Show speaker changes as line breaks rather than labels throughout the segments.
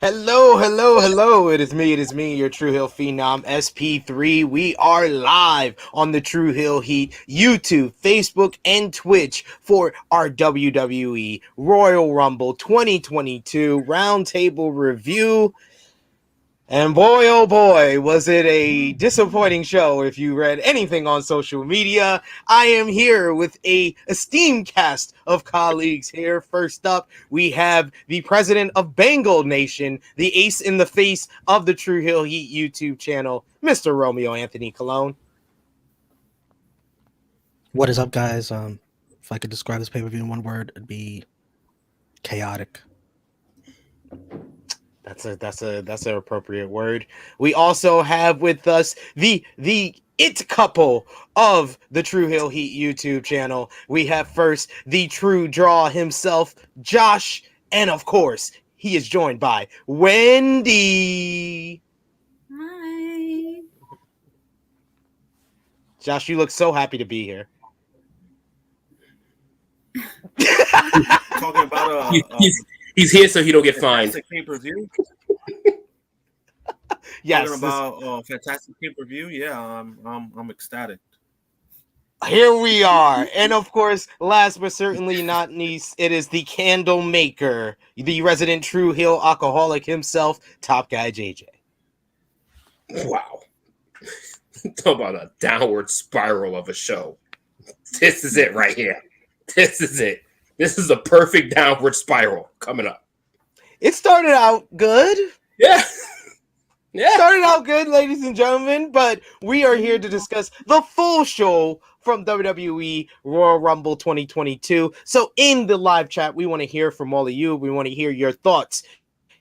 Hello, hello, hello. It is me, your True Hill Phenom SP3. We are live on the True Hill Heat YouTube, Facebook, and Twitch for our WWE Royal Rumble 2022 Roundtable review. And boy, oh boy, was it a disappointing show if you read anything on social media. I am here with a esteemed cast of colleagues here. First up, we have the president of Bengal Nation, the ace in the face of the True Hill Heat YouTube channel, Mr. Romeo Anthony Colon.
What is up, guys? If I could describe this pay-per-view in one word, it'd be chaotic.
That's an appropriate word. We also have with us the it couple of the True Hill Heat YouTube channel. We have first the True Draw himself, Josh, and of course, he is joined by Wendy.
Hi.
Josh, you look so happy to be here.
Talking about
he's here so he don't get fined.
Pay-per-view.
Yes,
Talking about fantastic pay-per-view. Yeah, I'm ecstatic.
Here we are. And of course, last but certainly not least, it is the candle maker, the resident True Hill alcoholic himself, Top Guy JJ.
Wow. Talk about a downward spiral of a show. This is it right here. This is it. This is a perfect downward spiral coming up.
It started out good.
Yeah. Yeah.
Started out good, ladies and gentlemen, but we are here to discuss the full show from WWE Royal Rumble 2022. So in the live chat, we want to hear from all of you. We want to hear your thoughts,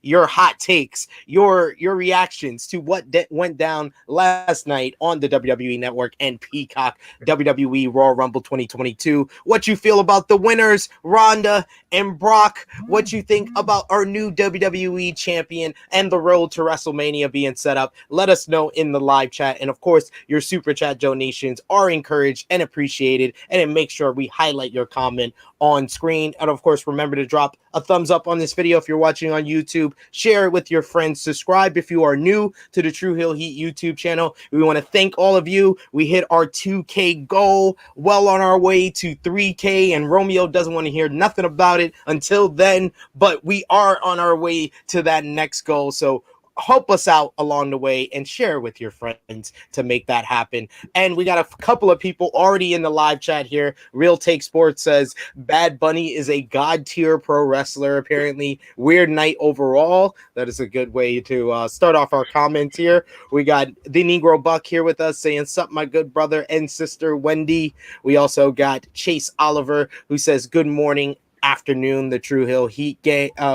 your hot takes, your reactions to what went down last night on the WWE Network and Peacock WWE Royal Rumble 2022. What you feel about the winners, Ronda and Brock. What you think about our new WWE champion and the road to WrestleMania being set up. Let us know in the live chat. And of course, your super chat donations are encouraged and appreciated. And make sure we highlight your comment on screen. And of course, remember to drop a thumbs up on this video if you're watching on YouTube. Share it with your friends. Subscribe if you are new to the True Hill Heat YouTube channel. We want to thank all of you. We hit our 2K goal, well on our way to 3K, and Romeo doesn't want to hear nothing about it until then, but we are on our way to that next goal. So help us out along the way and share with your friends to make that happen. And we got a couple of people already in the live chat here. Real Take Sports says Bad Bunny is a god tier pro wrestler. Apparently, weird night overall. That is a good way to start off our comments here. We got the Negro Buck here with us saying something, my good brother and sister Wendy. We also got Chase Oliver who says good morning, afternoon, the True Hill Heat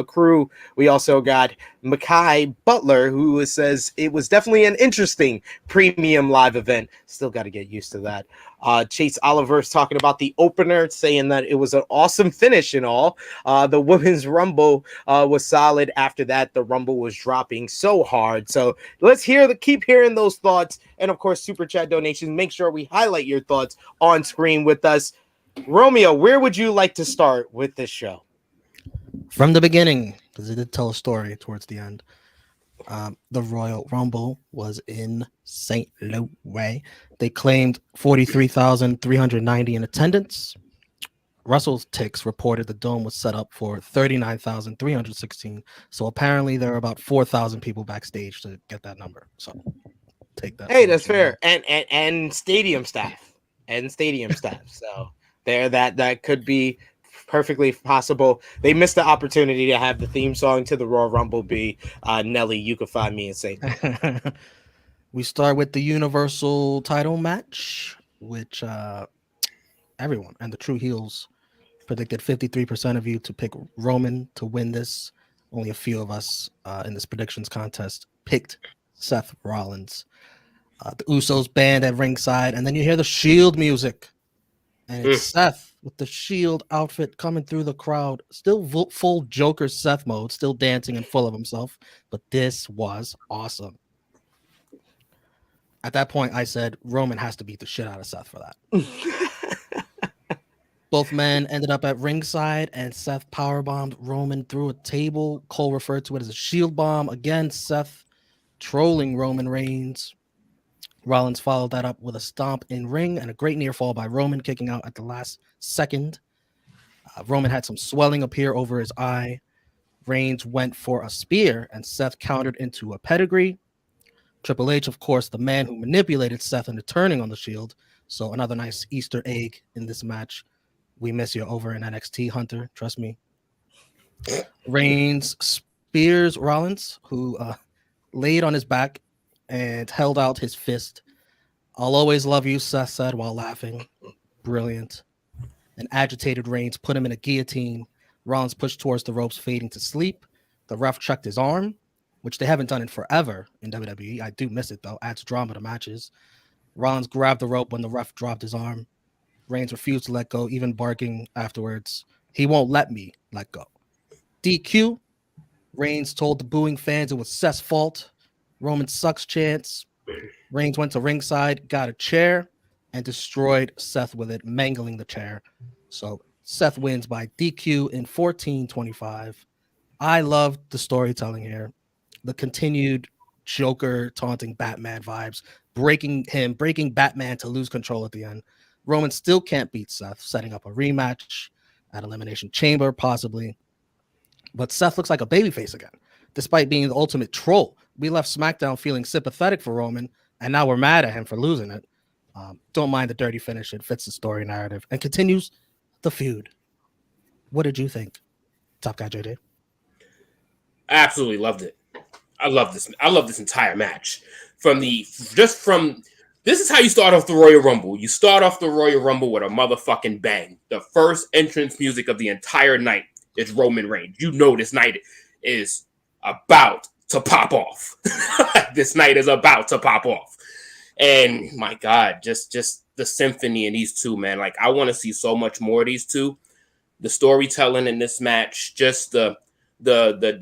crew. We also got Mackay Butler, who says it was definitely an interesting premium live event. Still got to get used to that. Chase Oliver's talking about the opener, saying that it was an awesome finish and all. The women's rumble was solid. After that, the rumble was dropping so hard. So let's keep hearing those thoughts. And of course, super chat donations. Make sure we highlight your thoughts on screen with us. Romeo, where would you like to start with this show?
From the beginning, because it did tell a story towards the end. The Royal Rumble was in St. Louis. They claimed 43,390 in attendance. Russell's Ticks reported the dome was set up for 39,316. So apparently there are about 4,000 people backstage to get that number. So take that.
Hey, that's fair. And stadium staff. So there, that could be perfectly possible. They missed the opportunity to have the theme song to the Royal Rumble be Nelly, You Can Find Me in St.
We start with the Universal title match, which everyone and the True Heels predicted 53% of you to pick Roman to win this. Only a few of us in this predictions contest picked Seth Rollins. The Usos band at ringside, and then you hear the Shield music. And it's Seth with the Shield outfit coming through the crowd. Still full Joker Seth mode, still dancing and full of himself. But this was awesome. At that point, I said, Roman has to beat the shit out of Seth for that. Both men ended up at ringside, and Seth powerbombed Roman through a table. Cole referred to it as a shield bomb. Again, Seth trolling Roman Reigns. Rollins followed that up with a stomp in ring and a great near fall by Roman, kicking out at the last second. Roman had some swelling appear over his eye. Reigns went for a spear, and Seth countered into a pedigree. Triple H, of course, the man who manipulated Seth into turning on the Shield. So another nice Easter egg in this match. We miss you over in NXT, Hunter. Trust me. Reigns spears Rollins, who laid on his back and held out his fist. I'll always love you, Seth said while laughing. Brilliant. An agitated Reigns put him in a guillotine. Rollins pushed towards the ropes, fading to sleep. The ref checked his arm, which they haven't done in forever in WWE. I do miss it, though. Adds drama to matches. Rollins grabbed the rope when the ref dropped his arm. Reigns refused to let go, even barking afterwards. He won't let me let go. DQ. Reigns told the booing fans it was Seth's fault. Roman sucks chants. Reigns went to ringside, got a chair, and destroyed Seth with it, mangling the chair. So Seth wins by DQ in 14:25. I love the storytelling here. The continued Joker taunting Batman vibes, breaking Batman to lose control at the end. Roman still can't beat Seth, setting up a rematch at Elimination Chamber, possibly. But Seth looks like a babyface again, despite being the ultimate troll. We left SmackDown feeling sympathetic for Roman, and now we're mad at him for losing it. Don't mind the dirty finish. It fits the story narrative and continues the feud. What did you think, Top Guy JJ?
I absolutely loved it. I love this. I love this entire match. This is how you start off the Royal Rumble. You start off the Royal Rumble with a motherfucking bang. The first entrance music of the entire night is Roman Reigns. You know this night is about to pop off. This night is about to pop off. And my God, just the symphony in these two, man. Like, I want to see so much more of these two. The storytelling in this match, just the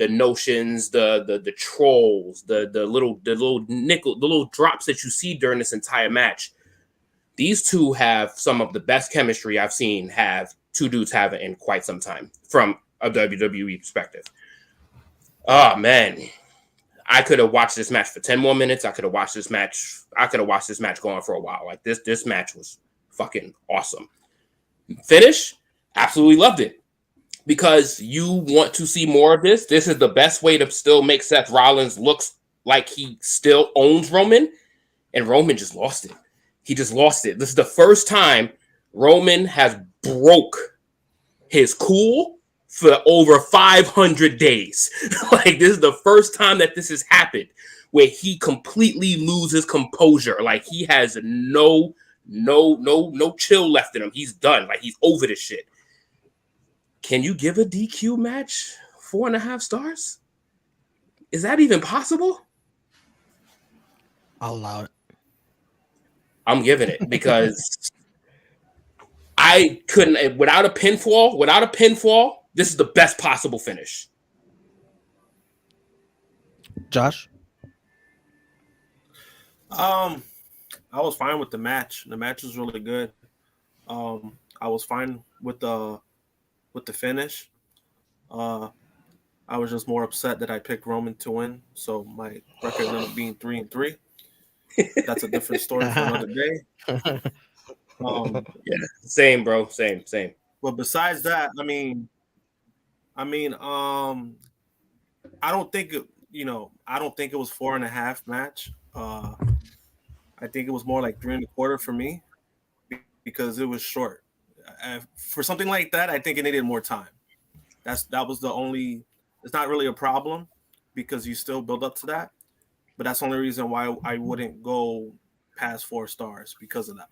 notions, the trolls, the little drops that you see during this entire match. These two have some of the best chemistry I've seen two dudes have in quite some time from a WWE perspective. Oh man, I could have watched this match for 10 more minutes. I could have watched this match going for a while. Like this match was fucking awesome. Finish, absolutely loved it. Because you want to see more of this. This is the best way to still make Seth Rollins look like he still owns Roman. And Roman just lost it. He just lost it. This is the first time Roman has broke his cool for over 500 days. Like, this is the first time that this has happened where he completely loses composure. Like, he has no chill left in him. He's done. Like, he's over this shit. Can you give a DQ match 4.5 stars? Is that even possible?
I'll allow it.
I'm giving it because I couldn't, without a pinfall, this is the best possible finish.
Josh?
I was fine with the match. The match was really good. I was fine with the finish. I was just more upset that I picked Roman to win, so my record ended up being 3-3. That's a different story for another day.
Yeah, same, bro. Same.
But besides that, I don't think it was 4.5 match. I think it was more like 3.25 for me because it was short. For something like that, I think it needed more time. That was the only. It's not really a problem because you still build up to that, but that's the only reason why I wouldn't go past 4 stars because of that.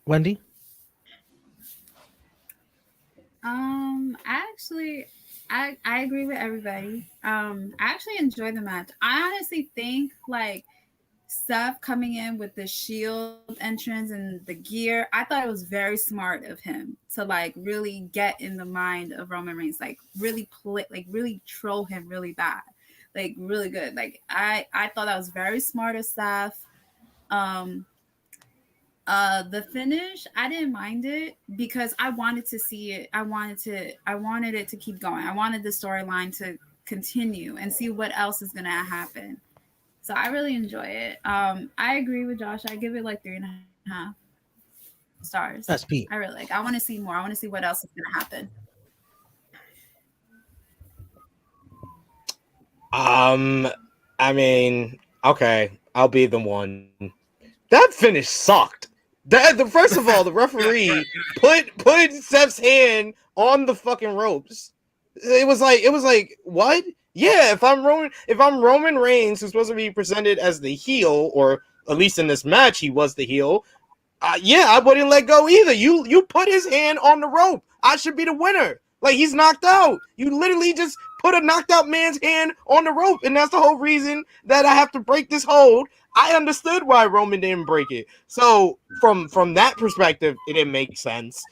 Wendy?
I agree with everybody. I actually enjoyed the match. I honestly think like Seth coming in with the Shield entrance and the gear, I thought it was very smart of him to like really get in the mind of Roman Reigns, like really really troll him really bad, like really good. Like I thought that was very smart of Seth. The finish, I didn't mind it because I wanted to see it. I wanted it to keep going. I wanted the storyline to continue and see what else is gonna happen. So I really enjoy it. I agree with Josh. I give it like 3.5 stars.
That's Pete.
I really like. I want to see more. I want to see what else is gonna happen.
I mean, okay, I'll be the one. That finish sucked. First of all, the referee put Seth's hand on the fucking ropes. It was like what? Yeah, if I'm Roman Reigns, who's supposed to be presented as the heel, or at least in this match he was the heel. Yeah, I wouldn't let go either. You put his hand on the rope. I should be the winner. Like, he's knocked out. You literally just put a knocked out man's hand on the rope, and that's the whole reason that I have to break this hold. I understood why Roman didn't break it. So from that perspective, it didn't make sense.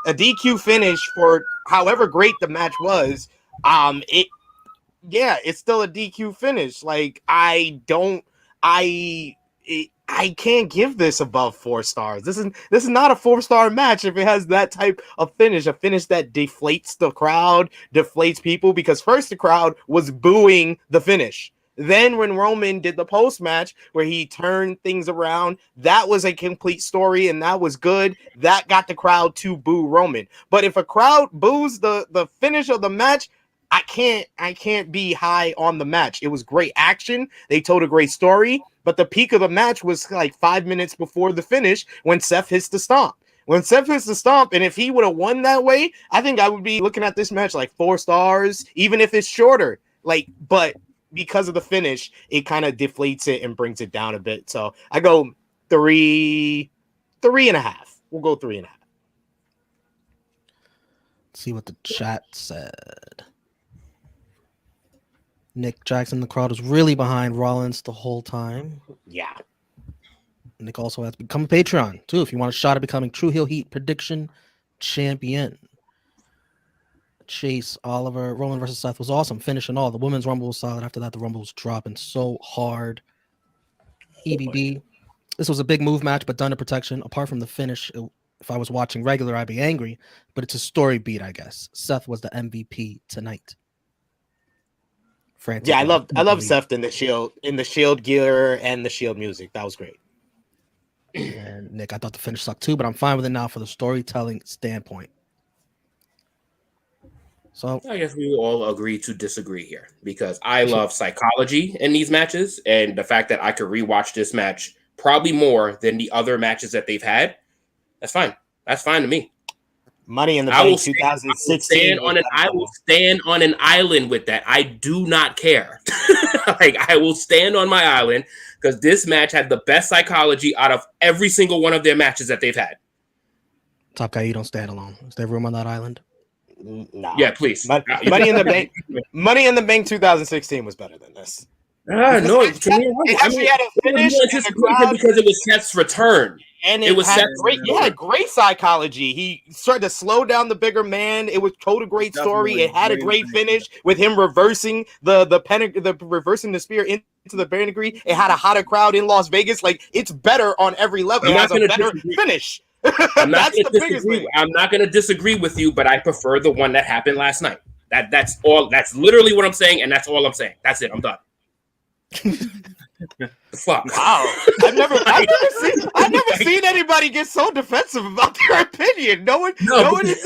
A DQ finish for however great the match was, it's still a DQ finish. Like, I can't give this above 4 stars. This is not a 4-star match if it has that type of finish, a finish that deflates the crowd, deflates people, because first the crowd was booing the finish. Then when Roman did the post-match where he turned things around, that was a complete story and that was good. That got the crowd to boo Roman. But if a crowd boos the finish of the match, I can't be high on the match. It was great action. They told a great story, but the peak of the match was like 5 minutes before the finish when Seth hits the stomp. When Seth hits the stomp, and if he would have won that way, I think I would be looking at this match like 4 stars, even if it's shorter. Like, but because of the finish, it kind of deflates it and brings it down a bit. So I go 3.5. We'll go 3.5.
Let's see what the chat said. Nick Jackson, the crowd was really behind Rollins the whole time.
Yeah.
Nick also has to become a Patreon, too, if you want a shot at becoming True Heel Heat Prediction Champion. Chase Oliver, Roman versus Seth was awesome. Finish and all. The women's Rumble was solid. After that, the Rumble was dropping so hard. EBB. This was a big move match, but done to protection. Apart from the finish, if I was watching regular, I'd be angry. But it's a story beat, I guess. Seth was the MVP tonight.
Yeah, I love Seth in the Shield gear and the Shield music. That was great.
And Nick, I thought the finish sucked too, but I'm fine with it now for the storytelling standpoint. So
I guess we all agree to disagree here, because I love psychology in these matches, and the fact that I could rewatch this match probably more than the other matches that they've had. That's fine. That's fine to me.
Money in the Bank 2016.
I will stand on an island with that. I do not care. Like, I will stand on my island because this match had the best psychology out of every single one of their matches that they've had.
Top guy, you don't stand alone. Is there room on that island?
No.
Yeah, please.
Money in the Bank. Money in the Bank 2016
was
better than this.
No, to me,
it actually had a finish
because it was Seth's return.
And it had great psychology. He started to slow down the bigger man. It was told a great story. It had a great finish with him reversing reversing the spear into the pedigree. It had a hotter crowd in Las Vegas. Like, it's better on every level. It has a better finish.
I'm not going to disagree with you, but I prefer the one that happened last night. That's all. That's literally what I'm saying, and that's all I'm saying. That's it. I'm done. Fuck.
Wow. I've never seen anybody get so defensive about their opinion. No one is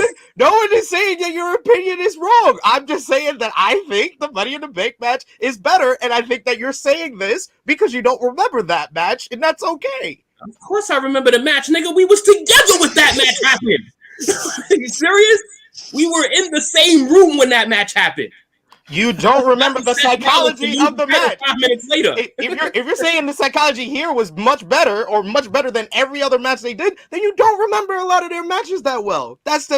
saying that your opinion is wrong. I'm just saying that I think the Money in the Bank match is better, and I think that you're saying this because you don't remember that match, and that's okay.
Of course I remember the match, nigga. We was together when that match happened. Are you serious? We were in the same room when that match happened.
You don't remember the psychology of the match.
5 minutes later.
If you're saying the psychology here was much better than every other match they did, then you don't remember a lot of their matches that well. That's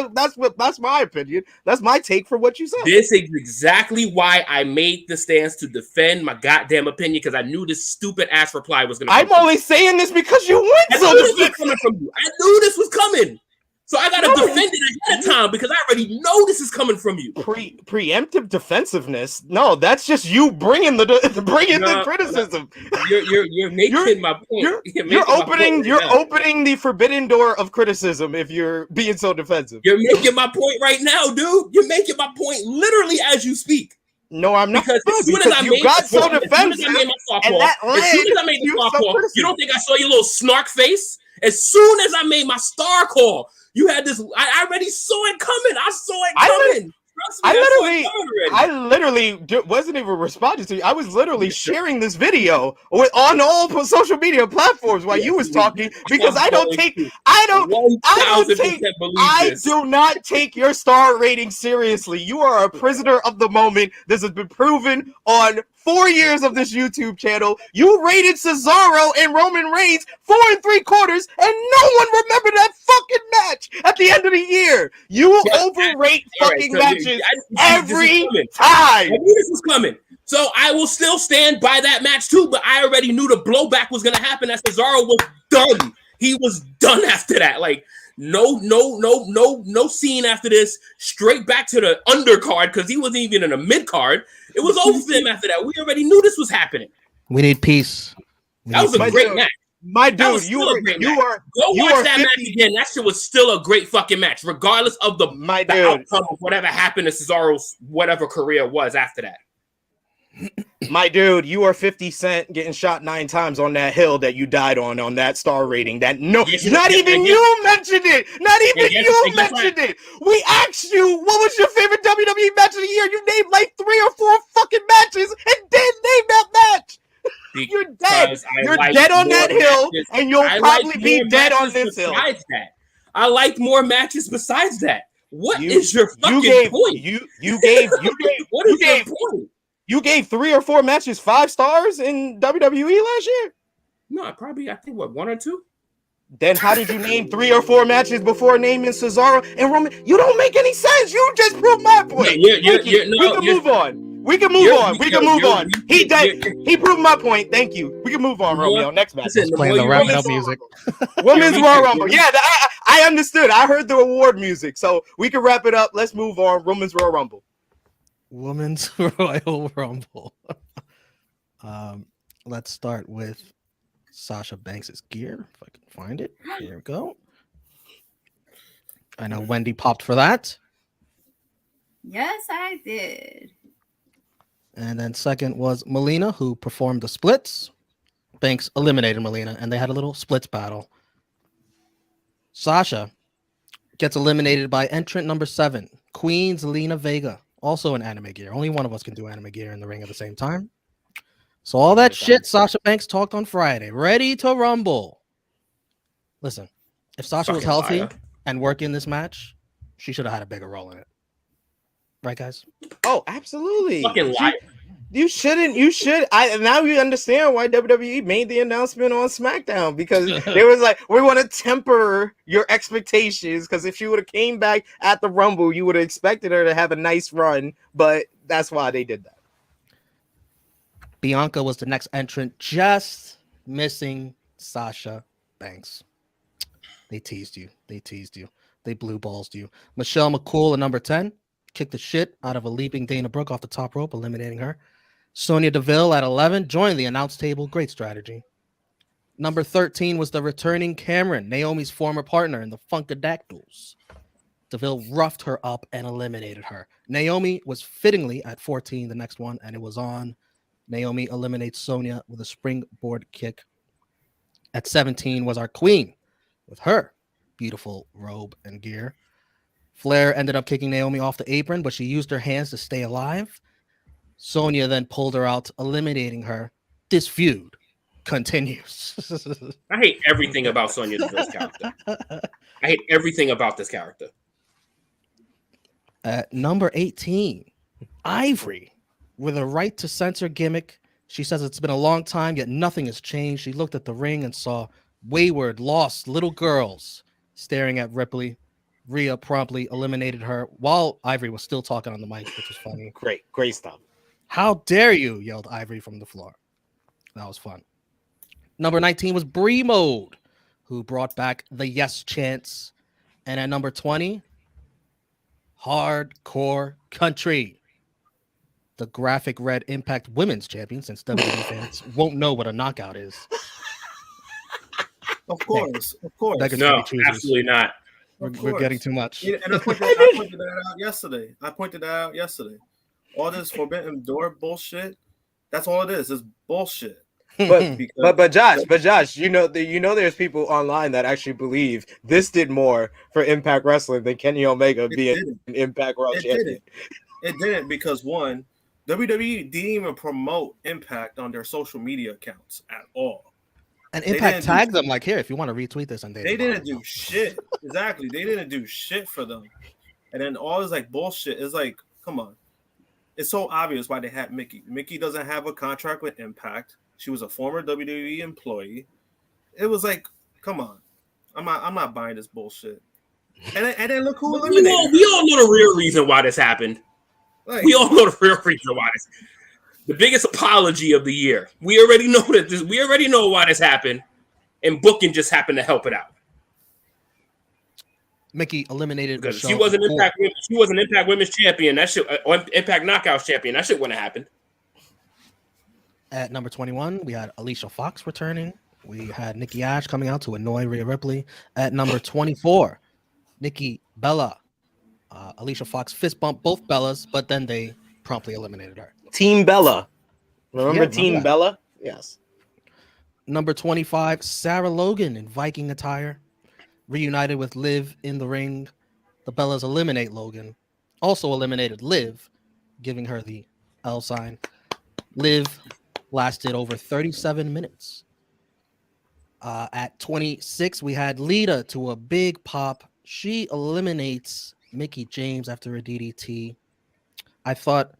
my opinion. That's my take for what you said.
This is exactly why I made the stance to defend my goddamn opinion, because I knew this stupid ass reply was gonna come.
I'm only saying this because you went so
coming from you. I knew this was coming. So I gotta defend it ahead of time because I already know this is coming from you.
Preemptive defensiveness? No, that's just you bringing the criticism.
You're making my point.
You're opening the forbidden door of criticism if you're being so defensive.
You're making my point right now, dude. You're making my point literally as you speak.
No, I'm not.
Because as soon as I made
got so defensive,
as soon as I made my star call, you don't think I saw your little snark face? As soon as I made my star call, you had this. I already saw it coming. I saw it coming.
I literally wasn't even responding to you. I was literally sharing this video on all social media platforms while you was talking because I do not take your star rating seriously. You are a prisoner of the moment. This has been proven on 4 years of this YouTube channel. You rated Cesaro and Roman Reigns 4 3/4, and no one remembered that fucking match at the end of the year. You overrate fucking matches every time.
I knew this was coming. So I will still stand by that match too, but I already knew the blowback was going to happen as Cesaro was done. He was done after that. Like, no scene after this. Straight back to the undercard because he wasn't even in a mid card. It was over for him after that. We already knew this was happening.
We need peace.
That was a great match.
My dude, you are
watch that match again. That shit was still a great fucking match, regardless of the outcome of whatever happened to Cesaro's whatever career was after that.
My dude, you are 50 Cent getting shot 9 times on that hill that you died on that star rating. That you mentioned it. Not even you mentioned it. We asked you what was your favorite WWE match of the year. You named like 3 or 4 fucking matches and didn't name that match. You're dead. You're dead on that hill, and you'll probably be dead on this hill.
I liked more matches besides that. What is your fucking point?
You gave 3 or 4 matches 5 stars in WWE last year?
No, I think 1 or 2.
Then how did you name 3 or 4 matches before naming Cesaro and Roman? You don't make any sense. You just proved my point. We can move on. He proved my point. Thank you. We can move on, Romeo. Next match.
Playing the wrap up music.
Women's Royal Rumble. Yeah, I understood. I heard the award music. So we can wrap it up. Let's move on. Women's Royal Rumble.
Women's Royal Rumble. Let's start with Sasha Banks' gear, if I can find it. Here we go. I know Wendy popped for that.
Yes, I did.
And then second was Melina, who performed the splits. Banks eliminated Melina, and they had a little splits battle. Sasha gets eliminated by entrant number 7, Queen Zelina Vega, also in anime gear. Only one of us can do anime gear in the ring at the same time. So all that shit Sasha Banks talked on Friday, ready to rumble. Listen, if Sasha was healthy and working this match, she should have had a bigger role in it. Right, guys?
Oh, absolutely.
Fucking liar.
You shouldn't. Now you understand why WWE made the announcement on SmackDown, because they was like, we want to temper your expectations, because if she would have came back at the Rumble, you would have expected her to have a nice run, but that's why they did that.
Bianca was the next entrant, just missing Sasha Banks. They teased you. They blue ballsed you. Michelle McCool at number 10 kicked the shit out of a leaping Dana Brooke off the top rope, eliminating her. Sonya Deville at 11 joined the announce table. Great strategy. Number 13 was the returning Cameron, Naomi's former partner in the Funkadactyls. Deville roughed her up and eliminated her. Naomi was fittingly at 14, the next one, and it was on. Naomi eliminates Sonya with a springboard kick. At 17 was our queen with her beautiful robe and gear. Flair ended up kicking Naomi off the apron, but she used her hands to stay alive. Sonya then pulled her out, eliminating her. This feud continues.
I hate everything about Sonya Deville's character. I hate everything about this character.
At number 18, Ivory with a right to censor gimmick. She says it's been a long time, yet nothing has changed. She looked at the ring and saw wayward, lost little girls staring at Ripley. Rhea promptly eliminated her while Ivory was still talking on the mic, which was funny.
Great stuff.
How dare you, yelled Ivory from the floor. That was fun. Number 19 was Bree Mode, who brought back the yes chants. And at number 20, Hardcore Country, the graphic red Impact Women's Champion, since WWE fans won't know what a knockout is.
Of course.
Beggars
No,
can't be choosers.
absolutely not.
We're getting too much.
Yeah, and I pointed that out yesterday. All this Forbidden Door bullshit. That's all it is. It's bullshit.
But Josh, you know there's people online that actually believe this did more for Impact Wrestling than Kenny Omega being an Impact World Champion.
It didn't because one, WWE didn't even promote Impact on their social media accounts at all.
And Impact tagged them like, here, if you want to retweet this on
They didn't do shit. Exactly. They didn't do shit for them. And then all this like bullshit is like, come on. It's so obvious why they had Mickey. Mickey doesn't have a contract with Impact. She was a former WWE employee. It was like, come on. I'm not buying this bullshit. And then look who eliminated.
We all know the real reason why this happened. We all know the real reason why this. The biggest apology of the year. We already know that we already know why this happened, and booking just happened to help it out.
Mickey eliminated
because she was an Impact Women's Champion. That shit, Impact Knockouts Champion. That shit wouldn't have happened.
At number 21, we had Alicia Fox returning. We had Nikki Ash coming out to annoy Rhea Ripley. At number 24, Nikki Bella. Alicia Fox fist bumped both Bellas, but then they promptly eliminated her.
Team Bella. Remember Team Bella? Yes.
Number 25, Sarah Logan in Viking attire. Reunited with Liv in the ring. The Bellas eliminate Logan. Also eliminated Liv, giving her the L sign. Liv lasted over 37 minutes. At 26, we had Lita to a big pop. She eliminates Mickie James after a DDT. I thought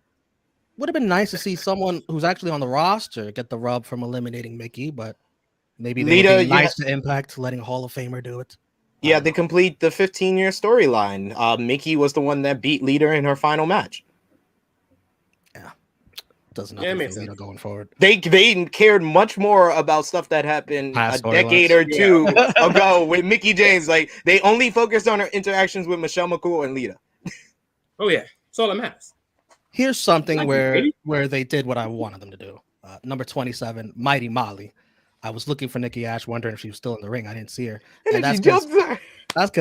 would have been nice to see someone who's actually on the roster get the rub from eliminating Mickie, but maybe they would be nice to Impact letting a Hall of Famer do it.
Yeah, they complete the 15-year storyline. Mickie was the one that beat Lita in her final match.
Yeah. Does nothing for Lita going forward.
They cared much more about stuff that happened a decade or two ago with Mickie James. Like, they only focused on her interactions with Michelle McCool and Lita.
Oh, yeah. That's all that matters.
Here's something where they did what I wanted them to do. Number 27, Mighty Molly. I was looking for Nikki Ash, wondering if she was still in the ring. I didn't see her. And that's because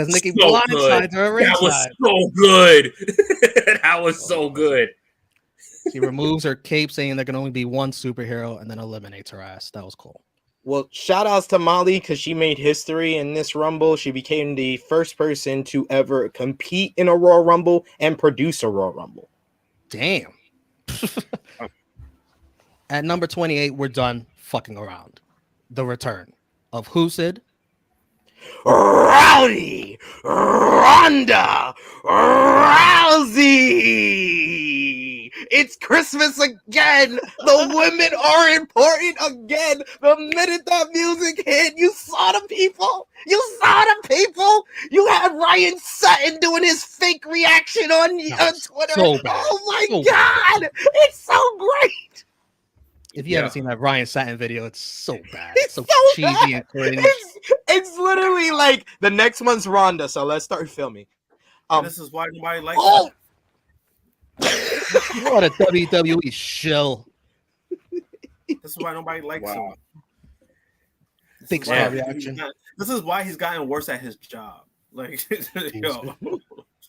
Nikki blindsides her ringside.
That was so good. That was so good.
She removes her cape, saying there can only be one superhero, and then eliminates her ass. That was cool.
Well, shout outs to Molly because she made history in this Rumble. She became the first person to ever compete in a Royal Rumble and produce a Royal Rumble.
Damn. At number 28, we're done fucking around. The return of Husid,
Rowdy, Ronda, Rousey. It's Christmas again. The women are important again. The minute that music hit, you saw the people. You had Ryan Sutton doing his fake reaction on Twitter.
So bad.
Oh my God. It's so great.
If you haven't seen that Ryan Satin video, it's so bad.
It's
so
cheesy
bad. And cringe.
It's literally like the next month's Ronda, so let's start filming.
This is why nobody likes
What a WWE shill.
This is why nobody likes him.
Big star reaction.
This is why he's gotten worse at his job. Like,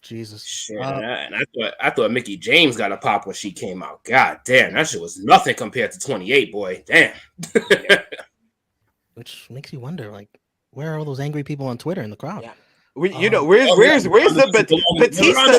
Jesus.
Shit, and I thought Mickie James got a pop when she came out. God damn, that shit was nothing compared to 28, boy. Damn.
Which makes you wonder, like, where are all those angry people on Twitter in the crowd?
Yeah. Where's the Batista?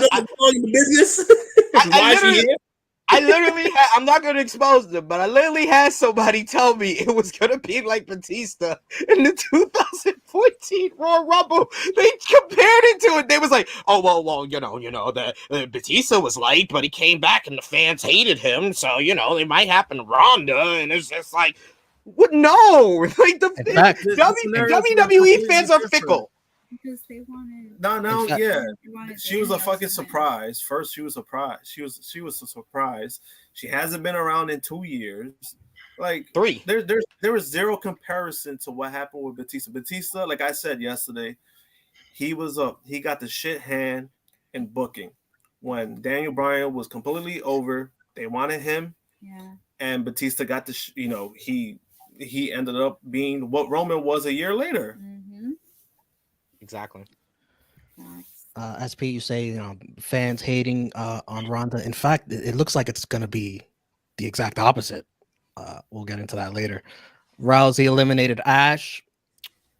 I literally I'm not going to expose them, but I literally had somebody tell me it was going to be like Batista in the 2014 Royal Rumble. They compared it to it. They was like, oh, well, the Batista was liked, but he came back and the fans hated him. So, it might happen to Ronda. And it's just like, what? No, like WWE fans are fickle.
Because they wanted.
She was a fucking surprise. First, she was surprised. She was a surprise. She hasn't been around in 2 years. Like
3.
There was zero comparison to what happened with Batista. Batista, like I said yesterday, he got the shit hand in booking. When Daniel Bryan was completely over, they wanted him, and Batista got he ended up being what Roman was a year later.
Exactly.
SP, you say fans hating on Ronda. In fact, it looks like it's going to be the exact opposite. We'll get into that later. Rousey eliminated Ash.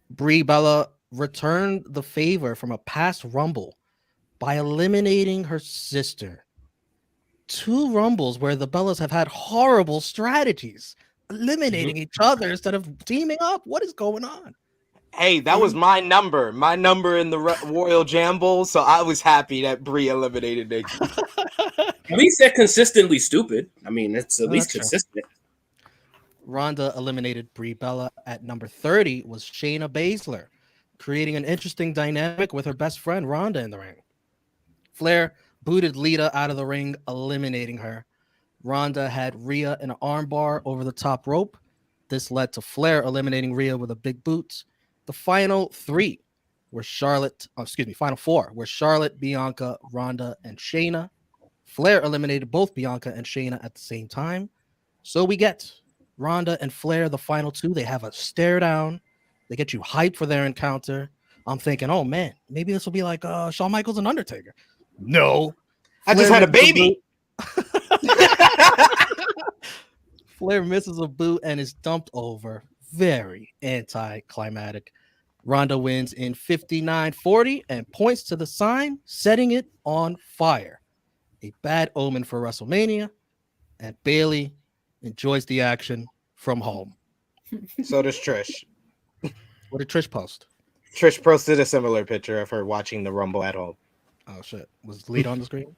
Brie Bella returned the favor from a past Rumble by eliminating her sister. 2 Rumbles where the Bellas have had horrible strategies, eliminating each other instead of teaming up. What is going on?
Hey, that was my number in the Royal Jamble, so I was happy that Brie eliminated Nikki.
At least they're consistently stupid. I mean, it's at least consistent.
Ronda eliminated Brie Bella. At number 30 was Shayna Baszler, creating an interesting dynamic with her best friend Ronda in the ring. Flair booted Lita out of the ring, eliminating her. Ronda had Rhea in an armbar over the top rope. This led to Flair eliminating Rhea with a big boot. The final 3 were final 4 were Charlotte, Bianca, Ronda, and Shayna. Flair eliminated both Bianca and Shayna at the same time. So we get Ronda and Flair, the final 2. They have a stare down. They get you hyped for their encounter. I'm thinking, oh man, maybe this will be like Shawn Michaels and Undertaker. No.
I just had a baby.
Flair misses a boot and is dumped over. Very anticlimactic. Ronda wins in 59-40 and points to the sign, setting it on fire. A bad omen for WrestleMania, and Bayley enjoys the action from home.
So does Trish.
What did Trish post?
Trish posted a similar picture of her watching the Rumble at home.
Oh shit! Was Lita on the screen?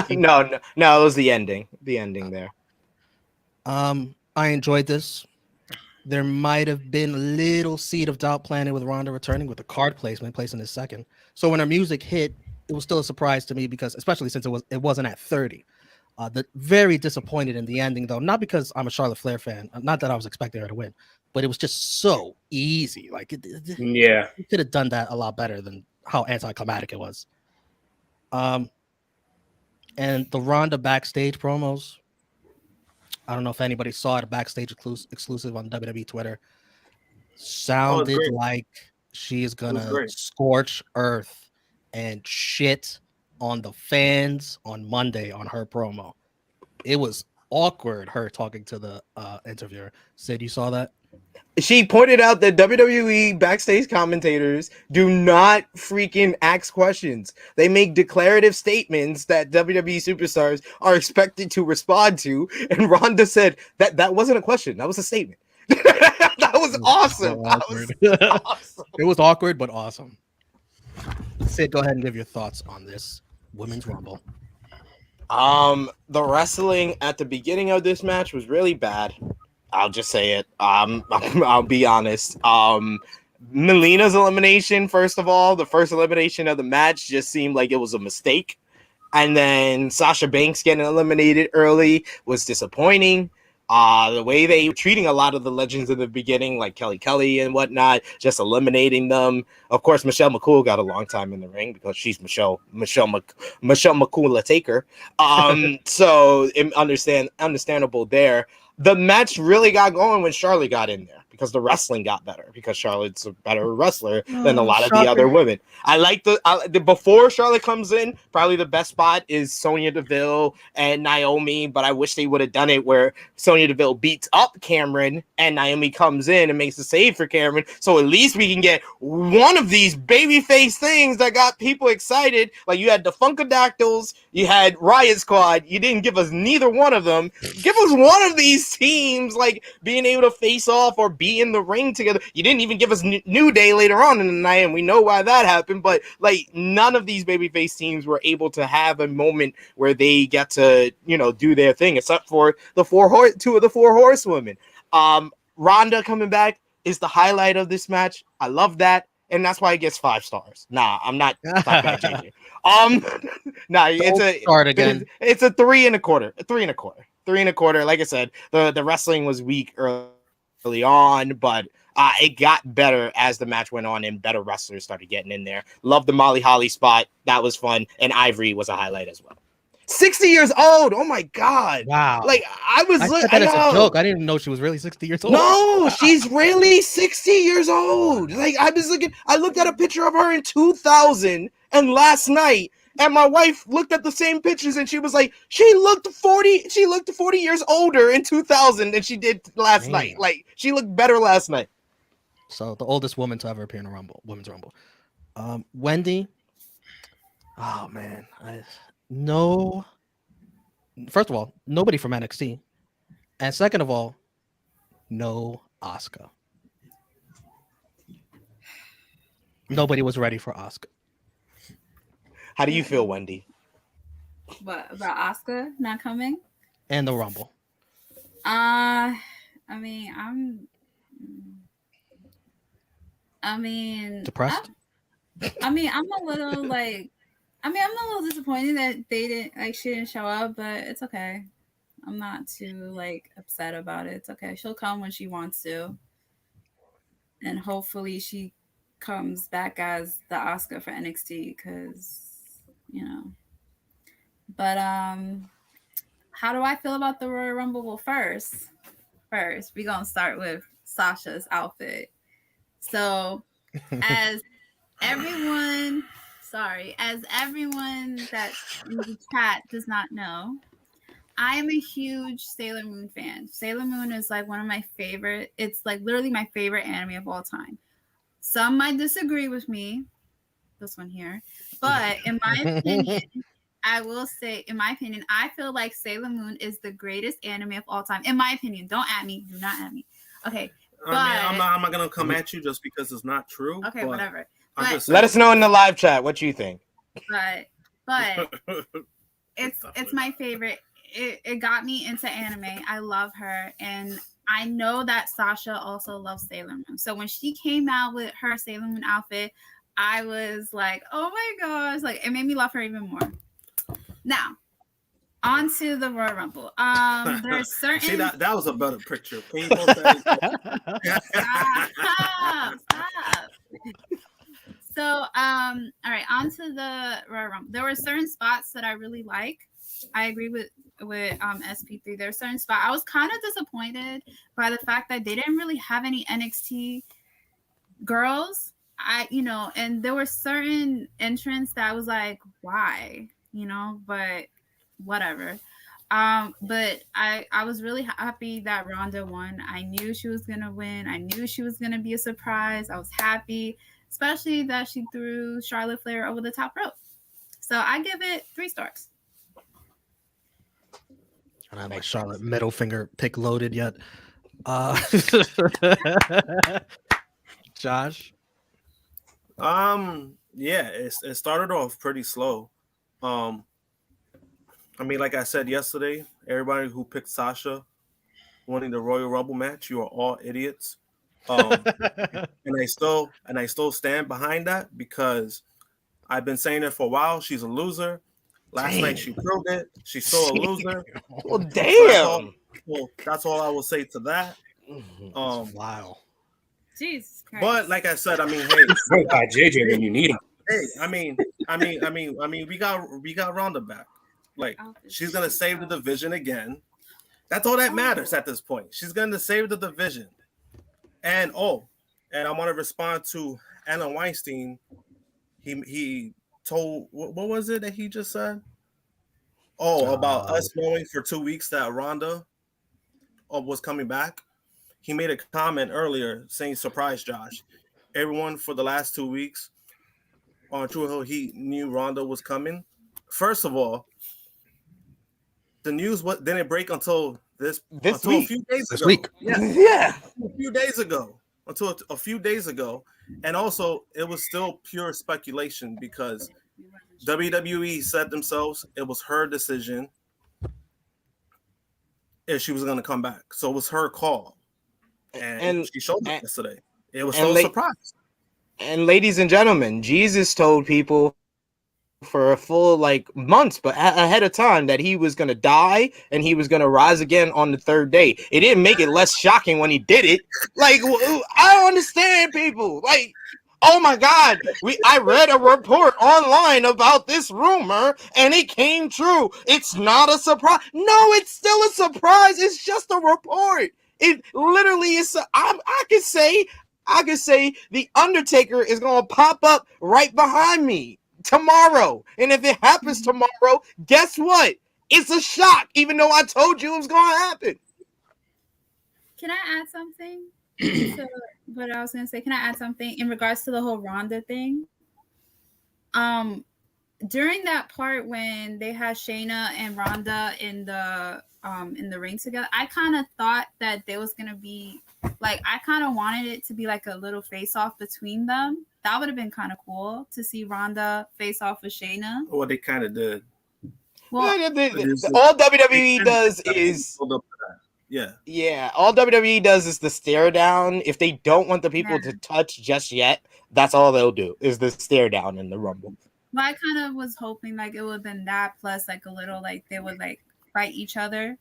No, it was the ending. The ending there.
I enjoyed this. There might have been a little seed of doubt planted with Ronda returning with the card placement, placing his second. So when her music hit, it was still a surprise to me because, especially since it wasn't at 30. Very disappointed in the ending though, not because I'm a Charlotte Flair fan, not that I was expecting her to win, but it was just so easy. Like, you could have done that a lot better than how anticlimactic it was. And the Ronda backstage promos. I don't know if anybody saw it, a backstage exclusive on WWE Twitter. Sounded like she is gonna scorch earth and shit on the fans on Monday on her promo. It was awkward, her talking to the interviewer. Sid, you saw that?
She pointed out that WWE backstage commentators do not freaking ask questions. They make declarative statements that WWE superstars are expected to respond to. And Ronda said that wasn't a question. That was a statement. That was awesome.
It was awkward, but awesome. Sid, go ahead and give your thoughts on this Women's Rumble.
The wrestling at the beginning of this match was really bad. I'll just say it. I'll be honest. Melina's elimination, first of all, the first elimination of the match just seemed like it was a mistake. And then Sasha Banks getting eliminated early was disappointing. The way they were treating a lot of the legends in the beginning, like Kelly and whatnot, just eliminating them. Of course, Michelle McCool got a long time in the ring because she's Michelle McCool Taker. So understandable there. The match really got going when Charlotte got in there because the wrestling got better because Charlotte's a better wrestler than a lot of the other women. I like the before Charlotte comes in, probably the best spot is Sonya Deville and Naomi, but I wish they would have done it where Sonya Deville beats up Cameron and Naomi comes in and makes a save for Cameron. So at least we can get one of these babyface things that got people excited. Like you had the Funkadactyls, you had Riot Squad, you didn't give us neither one of them. Give us one of these teams like being able to face off or be in the ring together. You didn't even give us New Day later on in the night, and we know why that happened, but like none of these babyface teams were able to have a moment where they get to, do their thing, except for two of the four horsewomen. Ronda coming back is the highlight of this match. I love that, and that's why it gets 5 stars. Nah, I'm not changing. It's a 3 1/4. 3 1/4. Like I said, the wrestling was weak early early on, but it got better as the match went on and better wrestlers started getting in there. Love the Molly Holly spot. That was fun. And Ivory was a highlight as well. 60 years old. Oh my God.
Wow.
Like I
said that as a joke. I didn't even know she was really 60 years old.
No, she's really 60 years old. Like I looked at a picture of her in 2000 and last night, and my wife looked at the same pictures and she was like, she looked 40 years older in 2000 than she did last night. Like she looked better last night.
So the oldest woman to ever appear in a women's rumble. Wendy. Oh man. No. First of all, nobody from NXT. And second of all, no Asuka. Nobody was ready for Asuka.
How do you feel, Wendy?
What about Asuka not coming?
And the Rumble.
I mean,
depressed?
I'm a little like, I'm a little disappointed that she didn't show up, but it's okay. I'm not too upset about it. It's okay. She'll come when she wants to. And hopefully she comes back as the Asuka for NXT because, But how do I feel about the Royal Rumble? Well, first, we're going to start with Sasha's outfit. So as everyone that in the chat does not know, I am a huge Sailor Moon fan. Sailor Moon is one of my favorite. It's literally my favorite anime of all time. Some might disagree with me, this one here, but in my opinion, I will say, I feel like Sailor Moon is the greatest anime of all time. In my opinion, don't at me. Do not at me. Okay.
I'm not gonna come at you just because it's not true.
Okay, whatever.
Let us know in the live chat what you think.
But it's my favorite. It got me into anime. I love her, and I know that Sasha also loves Sailor Moon. So when she came out with her Sailor Moon outfit, I was like, oh my gosh, it made me love her even more. Now, on to the Royal Rumble. There's certain.
See, that was a better picture. Can you post that?
Stop. So, all right, on to the Royal Rumble. There were certain spots that I really like. I agree with SP3. There are certain spots. I was kind of disappointed by the fact that they didn't really have any NXT girls. And there were certain entrants that I was like, why? But whatever. But I was really happy that Ronda won. I knew she was gonna win. I knew she was gonna be a surprise. I was happy, especially that she threw Charlotte Flair over the top rope. So I give it 3 stars.
I don't have my Charlotte middle finger pick loaded yet. Josh?
Yeah, it started off pretty slow. Like I said yesterday, everybody who picked Sasha winning the Royal Rumble match, you are all idiots. And I still stand behind that because I've been saying it for a while. She's a loser. Last night she proved it. She's still a loser.
Well, damn.
That's all I will say to that.
Wow.
Jesus Christ.
But like I said, hey,
by JJ when you need him.
Hey, we got Ronda back. She's gonna save the division again. That's all that matters at this point. She's gonna save the division. And I want to respond to Alan Weinstein. He told, what was it that he just said? About us knowing for 2 weeks that Ronda was coming back. He made a comment earlier saying, surprise, Josh. Everyone for the last 2 weeks on True Hill, he knew Ronda was coming. First of all, the news didn't break until
this
week. A few days
this
ago.
week.
Yeah.
A few days ago. Until a few days ago. And also, it was still pure speculation because WWE said themselves it was her decision if she was going to come back. So it was her call. And she showed it yesterday. It was so surprised.
And ladies and gentlemen, Jesus told people for a full like months, but ahead of time that he was gonna die and he was gonna rise again on the third day. It didn't make it less shocking when he did it. Like I don't understand people. Like, oh my God, I read a report online about this rumor and it came true. It's not a surprise. No, it's still a surprise. It's just a report. It literally is. I could say the Undertaker is gonna pop up right behind me tomorrow, and if it happens tomorrow, guess what? It's a shock, even though I told you it was gonna happen.
Can I add something to what I was gonna say? Can I add something in regards to the whole Ronda thing? During that part when they had Shayna and Ronda in the ring together, I kind of thought that there was gonna be like, I kind of wanted it to be like a little face off between them. That would have been kind of cool to see Ronda face off with Shayna.
Well, they kind of did.
Well,
all WWE does is all WWE does is the stare down. If they don't want the people to touch just yet, that's all they'll do is the stare down in the Rumble.
Well, I kind of was hoping like it would have been that plus like a little like they would like fight each other,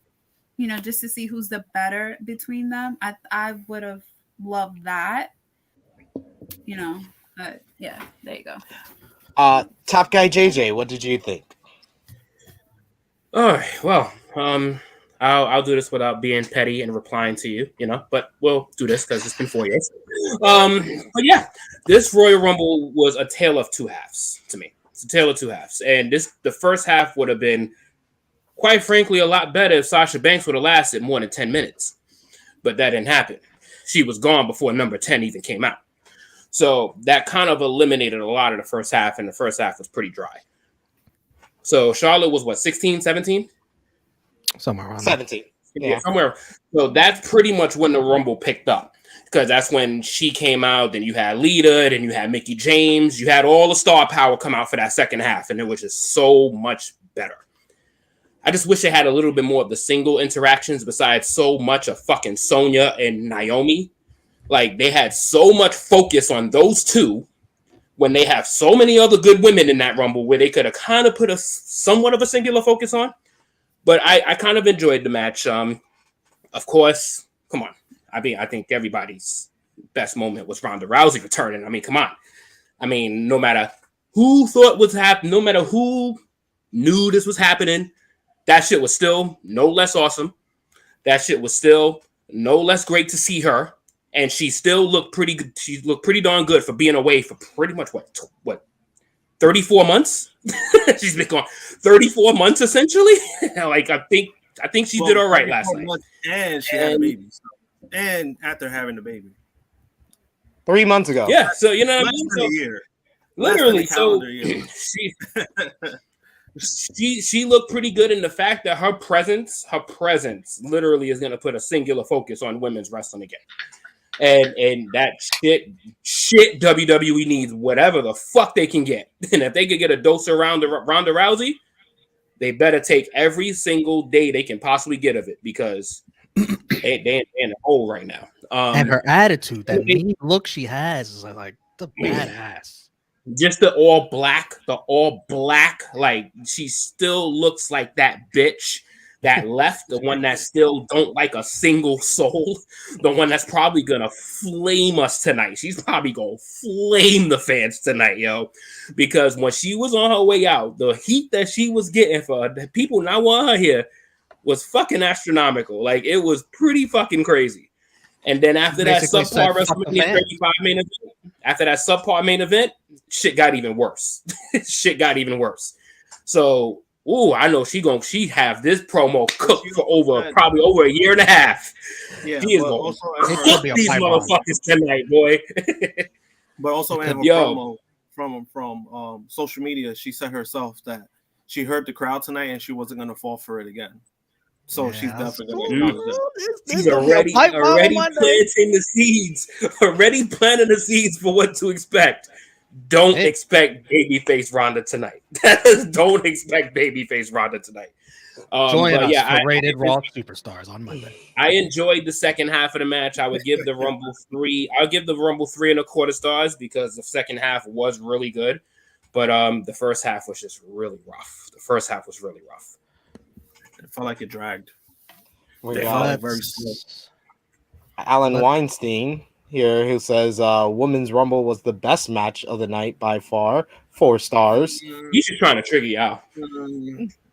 you know, just to see who's the better between them. I would have loved that, you know. But yeah, there you go.
Top Guy JJ, what did you think?
All right, well, I'll do this without being petty and replying to you, you know, but we'll do this because it's been 4 years. But yeah, this Royal Rumble was a tale of two halves to me. It's a tale of two halves. And the first half would have been, quite frankly, a lot better if Sasha Banks would have lasted more than 10 minutes. But that didn't happen. She was gone before number 10 even came out. So that kind of eliminated a lot of the first half, and the first half was pretty dry. So Charlotte was what, 16, 17?
Somewhere around
17.
Yeah, somewhere. So that's pretty much when the Rumble picked up, because that's when she came out. Then you had Lita, then you had Mickie James. You had all the star power come out for that second half, and it was just so much better. I just wish they had a little bit more of the single interactions besides so much of fucking Sonya and Naomi. Like, they had so much focus on those two when they have so many other good women in that Rumble where they could have kind of put a somewhat of a singular focus on. But I kind of enjoyed the match. Of course, come on. I mean, I think everybody's best moment was Ronda Rousey returning. I mean, come on. I mean, no matter who thought was happening, no matter who knew this was happening, that shit was still no less awesome. That shit was still no less great to see her. And she still looked pretty good. She looked pretty darn good for being away for pretty much what 34 months? She's been gone 34 months essentially. Like I think she did all right last night.
And she had a baby. So, and after having the baby.
3 months ago.
Yeah, so you know what I mean?
So, a year.
Literally, so she looked pretty good in the fact that her presence literally is gonna put a singular focus on women's wrestling again. And that shit WWE needs whatever the fuck they can get. And if they could get a dose around Ronda Rousey, they better take every single day they can possibly get of it, because they're in a hole right now.
And her attitude, that mean look she has, is like the badass.
Just the all black, like she still looks like that bitch that left, the one that still don't like a single soul, the one that's probably gonna flame us tonight. She's probably gonna flame the fans tonight, yo, because when she was on her way out, the heat that she was getting for the people not want her here was fucking astronomical. Like, it was pretty fucking crazy. And then after that subpar WrestleMania 35 main event, after that subpar main event, shit got even worse. Shit got even worse. So, I know she have this promo cooked for probably over a year and a half.
Yeah,
she is going to cook these motherfuckers tonight, boy.
But also in her promo from social media, she said herself that she heard the crowd tonight and she wasn't going to fall for it again. So she's definitely going to acknowledge that.
She's already planting the seeds. Already planting the seeds for what to expect. Don't expect babyface Ronda tonight. Don't expect babyface Ronda tonight.
Join us for Rated Raw Superstars on Monday.
I enjoyed the second half of the match. I would give the Rumble 3. I'll give the Rumble 3.25 stars because the second half was really good. But the first half was just really rough. It
felt like it dragged.
We
They
got
felt very slow.
Alan Weinstein here who says Women's Rumble was the best match of the night by far. 4 stars.
You should try to trigger y'all.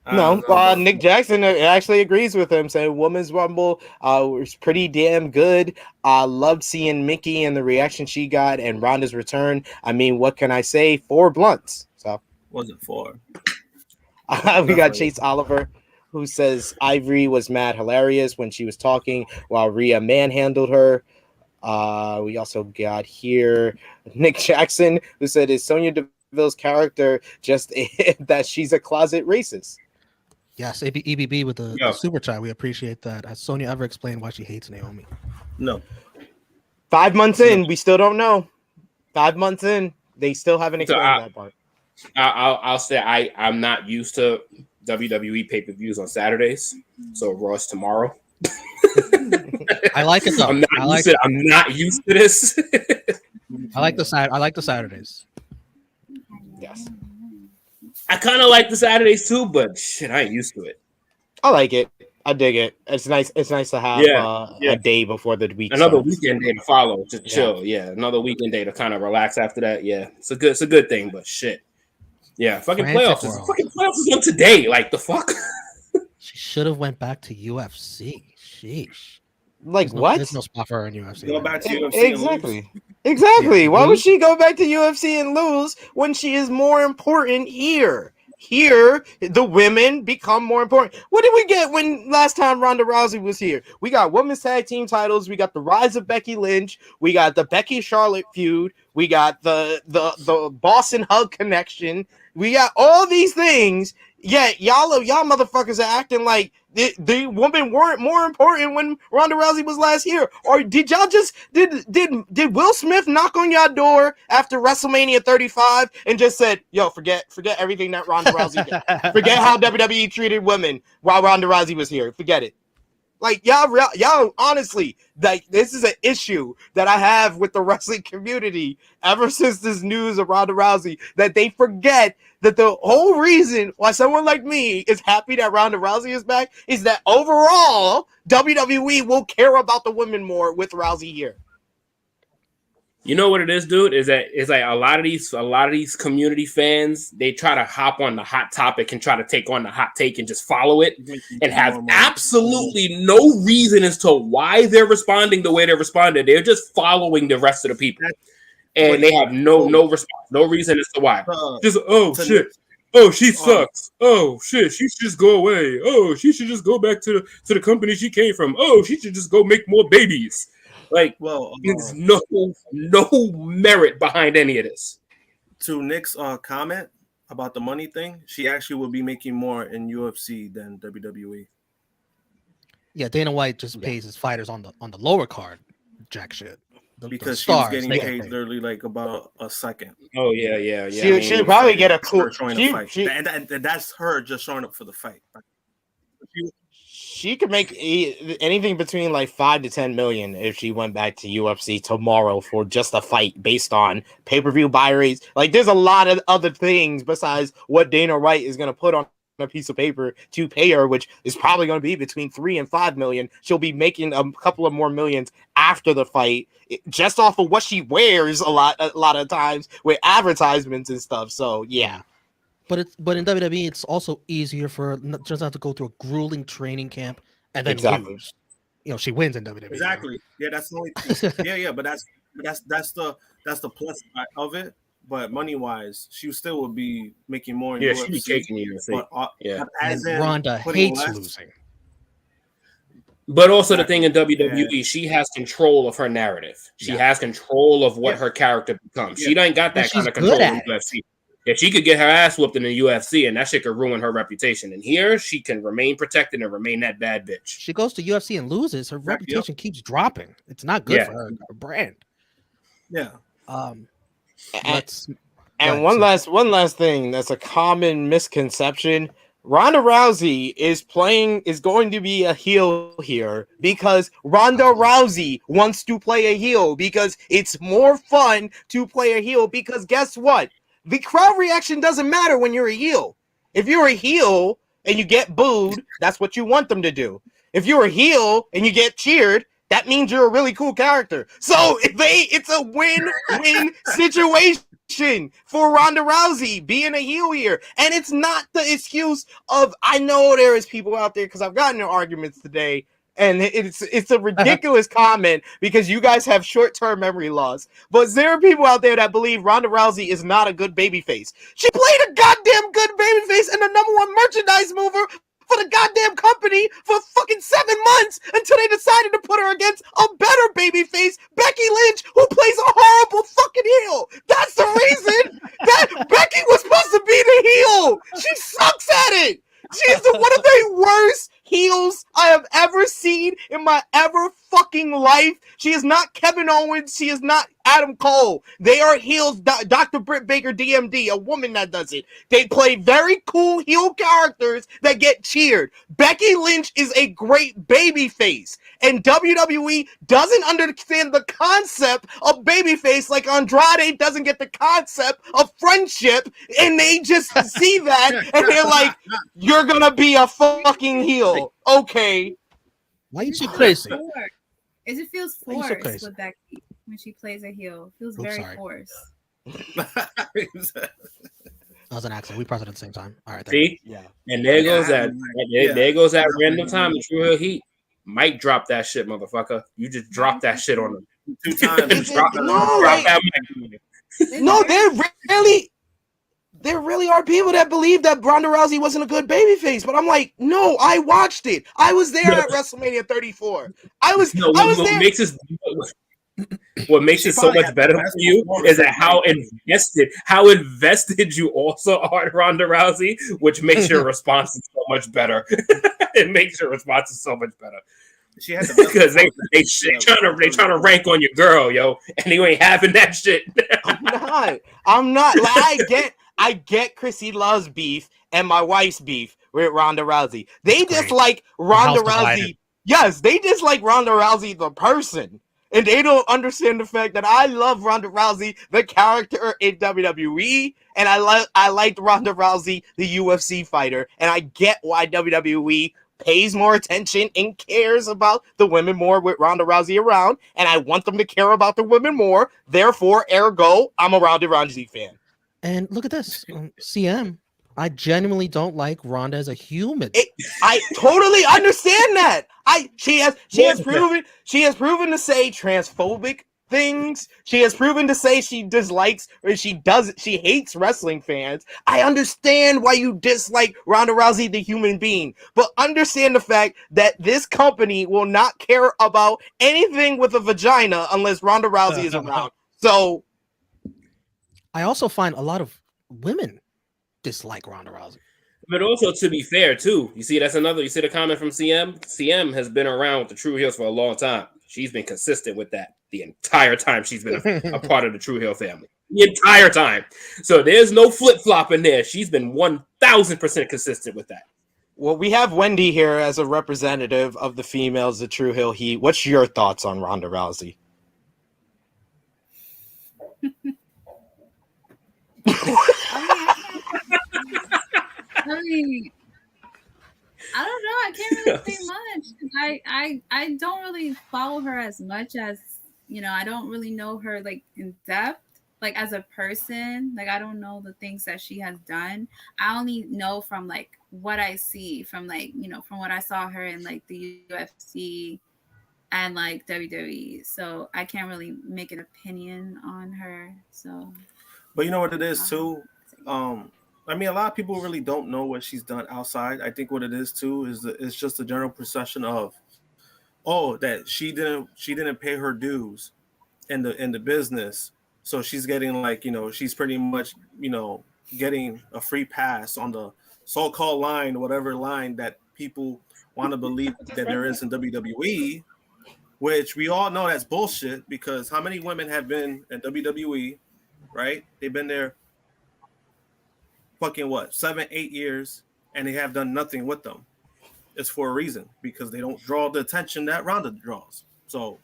No, Nick Jackson actually agrees with him, saying Women's Rumble was pretty damn good. I loved seeing Mickey and the reaction she got and Ronda's return. I mean, what can I say? 4 blunts. So
wasn't 4.
We got Chase Oliver, who says Ivory was mad hilarious when she was talking while Rhea manhandled her. We also got here Nick Jackson, who said, is Sonya Deville's character just that she's a closet racist?
Yes, EBB with the super chat. We appreciate that. Has Sonya ever explained why she hates Naomi?
No.
5 months in, we still don't know. 5 months in, they still haven't explained that part.
I'll say I'm not used to WWE pay-per-views on Saturdays, so Raw's tomorrow.
I like it though.
I'm not used to this.
I like the Saturdays.
Yes.
I kind of like the Saturdays too, but shit, I ain't used to it.
I like it. I dig it. It's nice. It's nice to have a day before the week.
Another
starts.
weekend day to follow, to chill. Yeah, another weekend day to kind of relax after that. Yeah, it's a good thing. But shit, yeah, fucking playoffs is on today. Like the fuck.
She should have went back to UFC. Sheesh.
Like
there's
what?
There's no spot for her in UFC.
Go back to UFC.
Exactly.
Yeah.
Why would she go back to UFC and lose when she is more important here? Here, the women become more important. What did we get when last time Ronda Rousey was here? We got women's tag team titles. We got the rise of Becky Lynch. We got the Becky Charlotte feud. We got the Boston Hug connection. We got all these things. Yet y'all motherfuckers are acting like the women weren't more important when Ronda Rousey was last here. Or did y'all just did Will Smith knock on your door after WrestleMania 35 and just said, "Yo, forget everything that Ronda Rousey did. Forget how WWE treated women while Ronda Rousey was here. Forget it." Like y'all honestly, like this is an issue that I have with the wrestling community ever since this news of Ronda Rousey, that they forget that the whole reason why someone like me is happy that Ronda Rousey is back is that overall WWE will care about the women more with Rousey here.
You know what it is, dude? Is that it's like a lot of these community fans, they try to hop on the hot topic and try to take on the hot take and just follow it and have absolutely no reason as to why they're responding the way they're responding. They're just following the rest of the people. And they have no response, no reason as to why. Just shit. Oh, she sucks. Oh shit, she should just go away. Oh, she should just go back to the company she came from. Oh, she should just go make more babies. Like, there's no merit behind any of this.
To Nick's comment about the money thing, she actually will be making more in UFC than WWE.
Yeah, Dana White just pays his fighters on the lower card, jack shit.
Because she was getting paid literally like about a second.
Oh yeah.
She'll probably get a cool.
And that's her just showing up for the fight.
She could make anything between like 5 to 10 million if she went back to UFC tomorrow for just a fight based on pay-per-view buy rates. Like, there's a lot of other things besides what Dana White is going to put on a piece of paper to pay her, which is probably going to be between 3 and 5 million. She'll be making a couple of more millions after the fight, just off of what she wears a lot of times with advertisements and stuff. So yeah.
But in WWE, it's also easier for her just not to go through a grueling training camp and then lose. You know, she wins in WWE.
Exactly. Yeah, that's the only thing. yeah, but that's the plus side of it. But money wise, she still would be making more. In UFC,
she'd be taking UFC.
But
and Ronda hates losing.
But also the thing in WWE, she has control of her narrative. She has control of what her character becomes. She ain't got that kind of control in UFC. Yeah, she could get her ass whooped in the UFC, and that shit could ruin her reputation. And here, she can remain protected and remain that bad bitch.
She goes to UFC and loses. Her reputation keeps dropping. It's not good for her brand.
Yeah.
One last thing that's a common misconception. Ronda Rousey is going to be a heel here because Ronda Rousey wants to play a heel because it's more fun to play a heel because guess what? the crowd reaction doesn't matter when you're a heel. If you're a heel and you get booed, that's what you want them to do. If you're a heel and you get cheered, that means you're a really cool character. So it's a win-win situation for Ronda Rousey being a heel here. And it's not the excuse of, I know there is people out there, because I've gotten in arguments today, and it's a ridiculous comment because you guys have short-term memory loss. But there are people out there that believe Ronda Rousey is not a good babyface. She played a goddamn good babyface and the number one merchandise mover for the goddamn company for fucking 7 months until they decided to put her against a better babyface, Becky Lynch, who plays a horrible fucking heel. That's the reason that Becky was supposed to be the heel. She sucks at it. She is one of the worst heels I have ever seen in my ever fucking life. She is not Kevin Owens. She is not Adam Cole. They are heels. Dr. Britt Baker, DMD, a woman that does it. They play very cool heel characters that get cheered. Becky Lynch is a great babyface, and WWE doesn't understand the concept of babyface like Andrade doesn't get the concept of friendship, and they just see that and they're like, you're gonna be a fucking heel. Okay.
Why are you so crazy?
It just feels
Why you so
forced
crazy?
with Becky when she plays a heel. It feels
Oops,
very
sorry.
forced.
That was an accident. We pressed it at the same time. All right. Thank
See?
Yeah.
And there goes that. There goes that
Definitely.
random time in True Hill Heat. Mike dropped that shit, motherfucker. You just dropped that shit on him.
2 times.
Drop that mic.
No, there really are people that believe that Ronda Rousey wasn't a good babyface, but I'm like, no, I watched it. I was there at WrestleMania 34. I was there.
What makes it so much better for you is that how invested you also are in Ronda Rousey, which makes your responses so much better. It makes your responses so much better.
She has
Because they trying to rank on your girl, yo, and you ain't having that shit.
I'm not. Like, I get Chrissy Love's beef and my wife's beef with Ronda Rousey. They dislike Ronda Rousey. Yes, they dislike Ronda Rousey the person. And they don't understand the fact that I love Ronda Rousey, the character in WWE, and I liked Ronda Rousey, the UFC fighter, and I get why WWE pays more attention and cares about the women more with Ronda Rousey around, and I want them to care about the women more. Therefore, ergo, I'm a Ronda Rousey fan.
And look at this, CM. I genuinely don't like Ronda as a human.
I totally understand that. She has proven to say transphobic things. She has proven to say she dislikes or she hates wrestling fans. I understand why you dislike Ronda Rousey the human being, but understand the fact that this company will not care about anything with a vagina unless Ronda Rousey is around. So
I also find a lot of women dislike Ronda Rousey.
But also, to be fair, too, you see the comment from CM? CM has been around with the True Heels for a long time. She's been consistent with that the entire time she's been a part of the True Heel family. The entire time. So there's no flip-flop in there. She's been 1,000% consistent with that.
Well, we have Wendy here as a representative of the females, the True Hill Heat. What's your thoughts on Ronda Rousey?
I mean, I don't know. I can't really say much. I don't really follow her as much as, I don't really know her like in depth, like as a person. Like I don't know the things that she has done. I only know from like what I see from like, from what I saw her in like the UFC and like WWE. So I can't really make an opinion on her. So,
but you know what it is too. I mean, a lot of people really don't know what she's done outside. I think what it is too is it's just a general perception of, that she didn't pay her dues in the business, so she's getting like she's pretty much getting a free pass on the so-called line, whatever line that people want to believe that there is in WWE, which we all know that's bullshit. Because how many women have been in WWE, right? They've been there. Fucking 7-8 years, and they have done nothing with them. It's for a reason, because they don't draw the attention that Ronda draws. So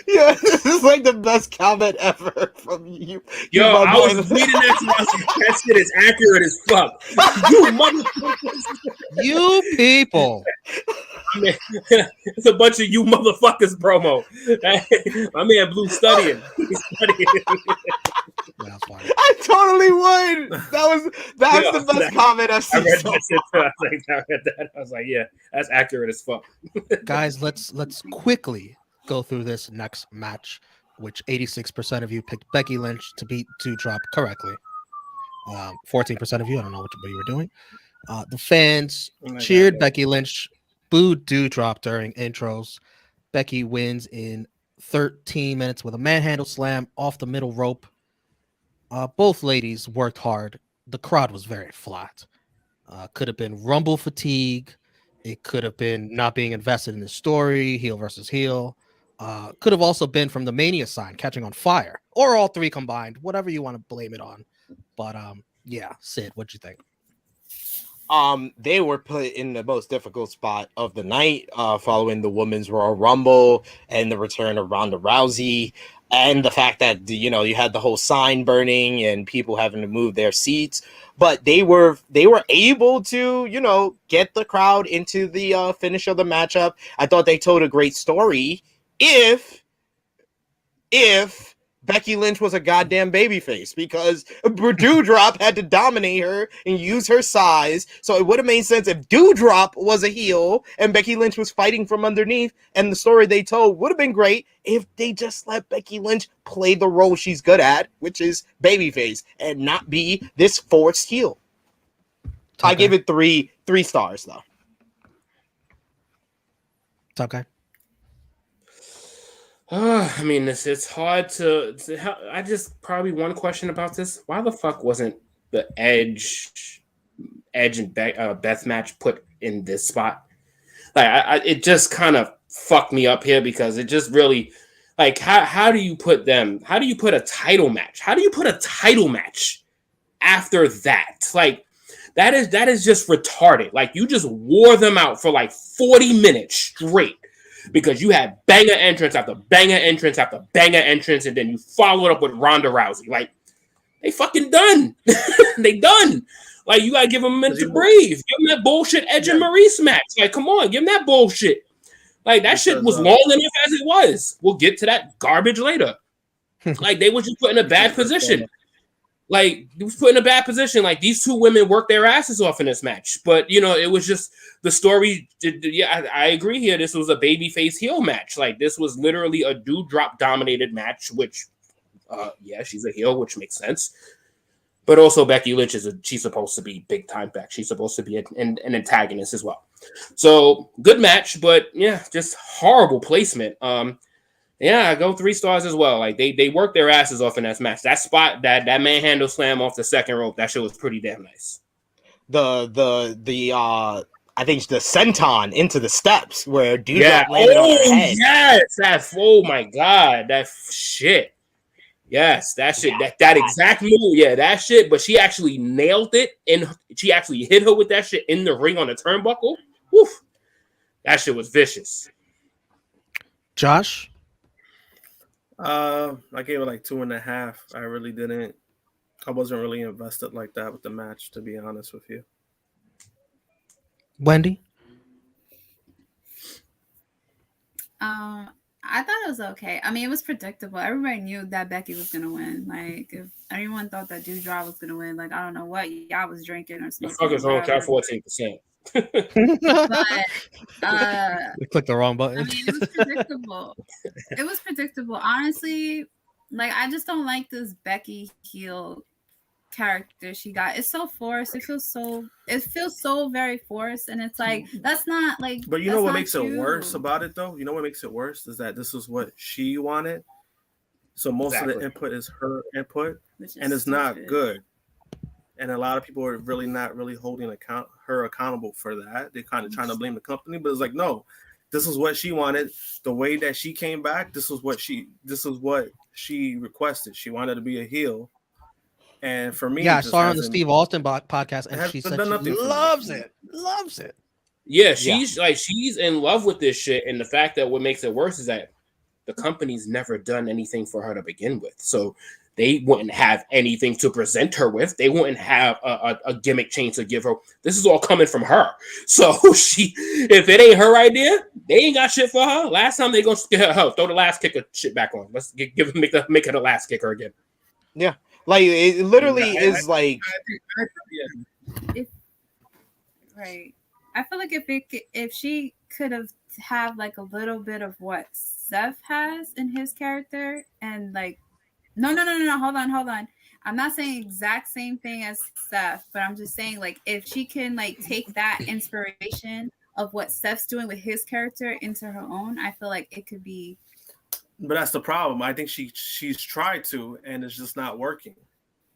Yeah, this is like the best comment ever from you.
Yo,
my
I
boy.
was reading that to myself. That shit is accurate as fuck. You motherfuckers.
You people.
I mean, it's a bunch of you motherfuckers promo. My man Blue studying. He's studying.
That's funny.
I totally would. That was
Yeah,
the best comment I've
I
seen.
read
So
that shit too. I was like, yeah, that's accurate as fuck.
Guys, let's quickly go through this next match, which 86% of you picked Becky Lynch to beat Doudrop correctly. 14% of you, I don't know what you were doing. The fans cheered Becky Lynch, booed Doudrop during intros. Becky wins in 13 minutes with a manhandle slam off the middle rope. Both ladies worked hard. The crowd was very flat. Could have been Rumble fatigue. It could have been not being invested in the story, heel versus heel. Could have also been from the Mania sign catching on fire, or all three combined, whatever you want to blame it on. But yeah, Sid, what'd you think?
they were put in the most difficult spot of the night, following the Women's Royal Rumble and the return of Ronda Rousey, and the fact that you had the whole sign burning and people having to move their seats. But they were able to get the crowd into the finish of the matchup. I thought they told a great story. If Becky Lynch was a goddamn babyface, because Doudrop had to dominate her and use her size. So it would have made sense if Doudrop was a heel and Becky Lynch was fighting from underneath, and the story they told would have been great if they just let Becky Lynch play the role she's good at, which is babyface, and not be this forced heel. Okay. I give it three stars though.
Top guy.
I mean, it's hard to. I just probably one question about this: why the fuck wasn't the Edge and Beth match put in this spot? Like, it just kind of fucked me up here, because it just really, like, how do you put them? How do you put a title match? How do you put a title match after that? Like, that is just retarded. Like, you just wore them out for like 40 minutes straight, because you had banger entrance after banger entrance after banger entrance, and then you followed up with Ronda Rousey. Like, they fucking done. They done. Like, you gotta give them a minute to breathe. Give them that bullshit Edge and Maurice match. Like, come on, give them that bullshit. Like, that shit was long enough as it was. We'll get to that garbage later. Like, they was just put in a bad position. Like, they was put in a bad position. Like, these two women worked their asses off in this match. But, it was just the story. Yeah, I agree here. This was a babyface heel match. Like, this was literally a Doudrop dominated match, which, yeah, she's a heel, which makes sense. But also Becky Lynch she's supposed to be big time back. She's supposed to be an antagonist as well. So, good match, but yeah, just horrible placement. Yeah, I go 3 stars as well. Like, they worked their asses off in that match. That spot, that manhandle slam off the second rope, that shit was pretty damn nice.
I think the senton into the steps where Doudrop landed on her head.
Yes, oh my god, that shit. Yes, that shit, that exact move, yeah, that shit. But she actually nailed it, and she actually hit her with that shit in the ring on the turnbuckle. Woof, that shit was vicious.
Josh.
I gave it like 2.5. I really didn't. I wasn't really invested like that with the match, to be honest with you.
Wendy.
I thought it was okay. I mean, it was predictable. Everybody knew that Becky was gonna win. Like, if anyone thought that Doudrop was gonna win, like, I don't know what y'all was drinking or smoking.
The fuck is wrong with 14%?
But
You clicked the wrong button.
I mean, it was predictable. It was predictable. Honestly, like, I just don't like this Becky heel character she got. It's so forced. It feels so very forced, and it's like, that's not like.
But you know what makes it worse about it, though? You know what makes it worse is that this is what she wanted. So most of the input is her input, and it's not good. And a lot of people are really not holding her accountable for that. They're kind of trying to blame the company, but it's like, no, this is what she wanted. The way that she came back, this is what she requested. She wanted to be a heel. And for me,
yeah, I saw her on the Steve Austin podcast, and she said she loves it.
Yeah, she's in love with this shit. And the fact that what makes it worse is that the company's never done anything for her to begin with. So they wouldn't have anything to present her with. They wouldn't have a gimmick change to give her. This is all coming from her. So if it ain't her idea, they ain't got shit for her. Last time they gonna throw the last kicker shit back on. Let's make her the last kicker again.
Yeah, like it literally is like.
Right. I feel like if she could have like a little bit of what Seth has in his character, and like no, hold on. I'm not saying exact same thing as Seth, but I'm just saying like if she can like take that inspiration of what Seth's doing with his character into her own, I feel like it could be.
But that's the problem. I think she's tried to, and it's just not working.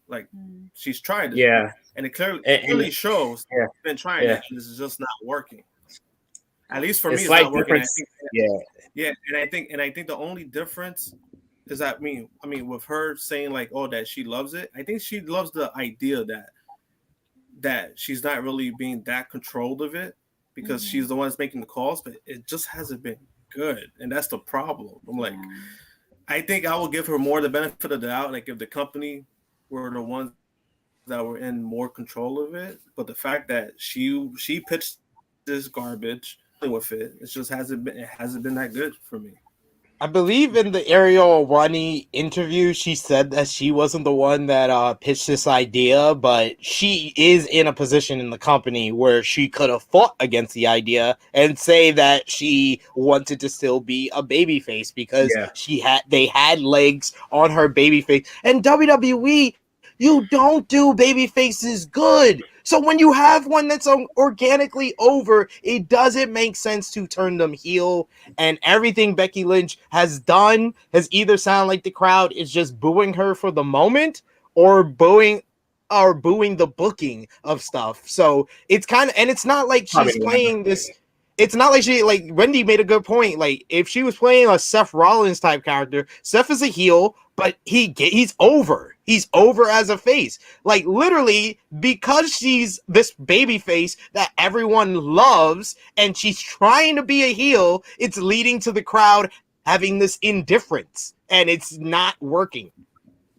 Like she's tried it, and it clearly shows. She's been trying it, and this is just not working. At least for me, it's not working. And I think the only difference is that I mean, with her saying like, "Oh, that she loves it," I think she loves the idea that she's not really being that controlled of it because she's the one that's making the calls, but it just hasn't been good, and that's the problem. I'm like, I think I will give her more the benefit of the doubt, like if the company were the ones that were in more control of it, but the fact that she pitched this garbage with it just hasn't been that good for me.
I believe in the Ariel Ronnie interview, she said that she wasn't the one that pitched this idea, but she is in a position in the company where she could have fought against the idea and say that she wanted to still be a babyface because they had legs on her babyface. And WWE, you don't do baby faces good. So when you have one that's organically over, it doesn't make sense to turn them heel. And everything Becky Lynch has done has either sounded like the crowd is just booing her for the moment or booing the booking of stuff. So it's kind of, and it's not like she's playing this. It's not like like Wendy made a good point. Like if she was playing a Seth Rollins type character, Seth is a heel, but he's over. He's over as a face. Like literally because she's this baby face that everyone loves and she's trying to be a heel, it's leading to the crowd having this indifference and it's not working.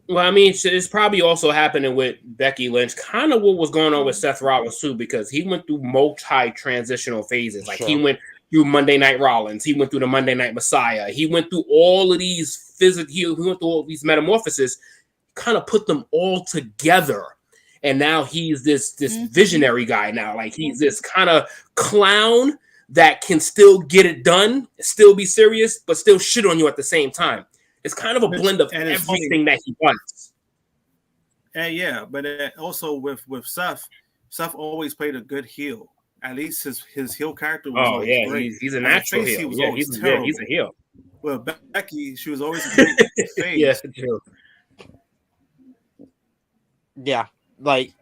Well, I mean, it's probably also happening with Becky Lynch, kind of what was going on with Seth Rollins too, because he went through multi-transitional phases. Like he went through Monday Night Rollins, he went through the Monday Night Messiah, he went through all of these he went through all these metamorphoses, kind of put them all together. And now he's this visionary guy now. Like he's this kind of clown that can still get it done, still be serious, but still shit on you at the same time. It's kind of a blend of everything that he wants.
And but also with Seth always played a good heel. At least his heel character was great.
He's a natural heel. He's a heel.
Well, Becky, she was always a great face.
Yeah, true.
Yeah, like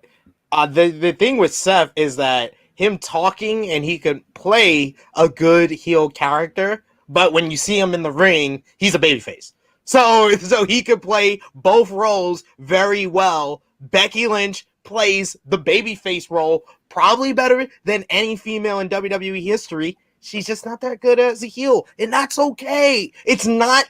the thing with Seth is that him talking and he could play a good heel character, but when you see him in the ring, he's a babyface. So he could play both roles very well. Becky Lynch plays the babyface role probably better than any female in WWE history. She's just not that good as a heel, and that's okay. It's not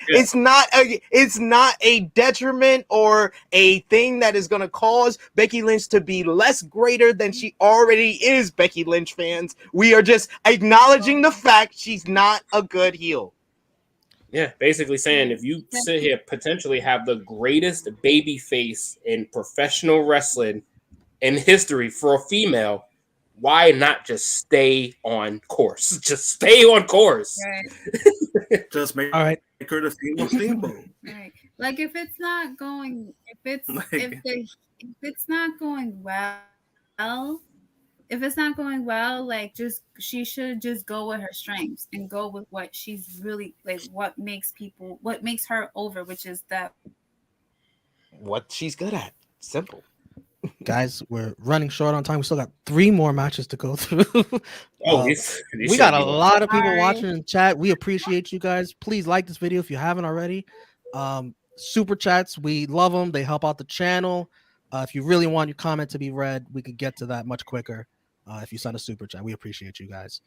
a detriment or a thing that is going to cause Becky Lynch to be less greater than she already is. Becky Lynch fans, we are just acknowledging the fact she's not a good heel.
Yeah, basically saying if you sit here potentially have the greatest baby face in professional wrestling in history for a female, why not just stay on course? Just stay on course.
Right.
Just make
her
the female steamboat.
Right. Like if it's not going well, like she should just go with her strengths and go with what she's really like, what makes her over, which is that
what she's good at. Simple.
Guys, we're running short on time. We still got 3 more matches to go through. We got a lot of people watching in chat. We appreciate you guys. Please like this video if you haven't already. Super chats, we love them. They help out the channel. If you really want your comment to be read, we could get to that much quicker if you send a super chat. We appreciate you guys.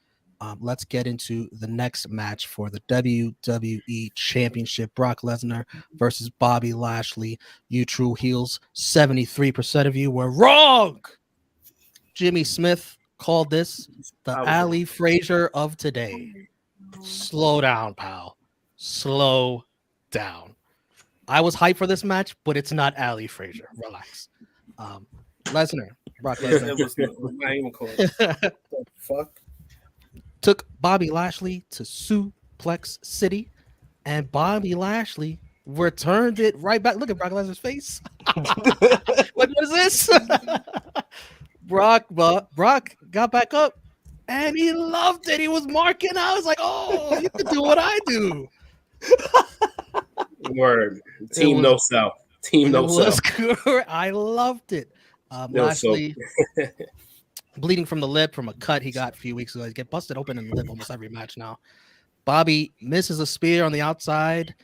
Let's get into the next match for the WWE Championship. Brock Lesnar versus Bobby Lashley. You true heels, 73% of you were wrong. Jimmy Smith called this the Ali Frazier of today. Slow down, pal. Slow down. I was hyped for this match, but it's not Ali Frazier. Relax. Lesnar, Brock Lesnar.
It was not even close. The fuck?
Took Bobby Lashley to Suplex City, and Bobby Lashley returned it right back. Look at Brock Lesnar's face. What is this? Brock got back up, and he loved it. He was marking. I was like, "Oh, you can do what I do."
Word. Team no sell. Team no sell.
I loved it. Lashley bleeding from the lip from a cut he got a few weeks ago. He get busted open in the lip almost every match now. Bobby misses a spear on the outside